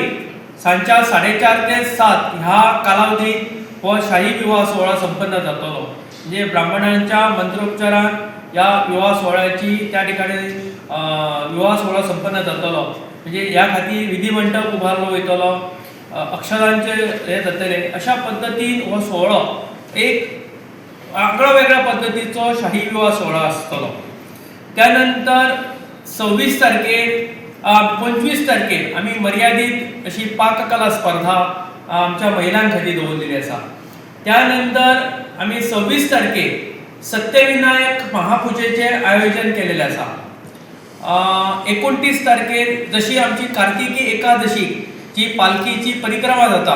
S5: सांच्या 4:30 ते 7 ह्या कालावधीत हो शाही विवाह सोहळा संपन्न जातलो. म्हणजे ब्राह्मणांच्या मंत्रोच्चारान या विवाह सोहळ्याची त्या ठिकाणी विवाह सोहळा संपन्न जातलो. म्हणजे ह्या खातीर विधी मंडप उबारलो वयतलो, अक्षरांचे हे जातले. अशा पद्दतीन हो सोहळो एक आगळो वेगळ्या पद्दतीचो शाही विवाह सोहळा आसतलो. त्यानंतर 26 तारखेर 25 तारखेर आमी मर्यादीत अशी पाककला स्पर्धा आमच्या महिलां खातीर दवरलेली आसा. त्यानंतर आमी 26 तारखेर सत्यविनायक महापुजेचे आयोजन केलेले आसा. 29 तारखेर जशी आमची कार्तिकी एकादशी जी पालखीची परिक्रमा जाता,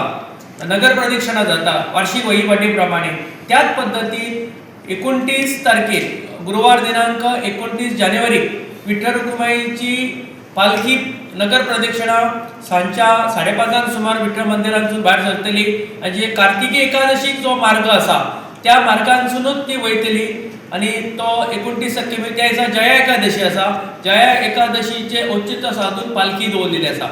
S5: नगर प्रदक्षिणा जाता वार्षिक वहिवाटी प्रमाणे, त्याच पद्दतीन 29 तारखेर गुरुवार दिनांक 29 जानेवारी विठ्ठल रखुमाईची पालखी नगर प्रदक्षिणा सांच्या 5:30 सुमार विठ्ठल मंदिरांतून भायर सरतली. आनी जे कार्तिकी एकादशीक जो मार्ग आसा त्या मार्गांसूनच ती वयतली. आनी तो 29 तारखेर त्या दिसा जया एकादशी आसा. जया एकादशीचे औचित्य साधून पालखी दवरलेली आसा.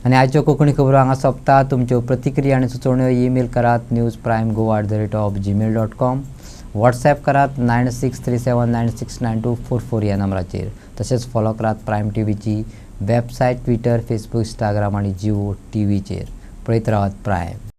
S1: आनी आजच्यो कोंकणी खबरो हांगा सोंपता. तुमच्यो प्रतिक्रिया आनी सुचोवण्यो ईमेल करात newsprime@gmail.com. व्हॉट्सॲप करात 9637969244 ह्या नंबराचेर. तशेंच फॉलो करात प्रायम टीव्हीची वेबसायट, ट्विटर, फेसबूक, इंस्टाग्राम आनी जिओ टीव्हीचेर. पळयत रावात प्रायम.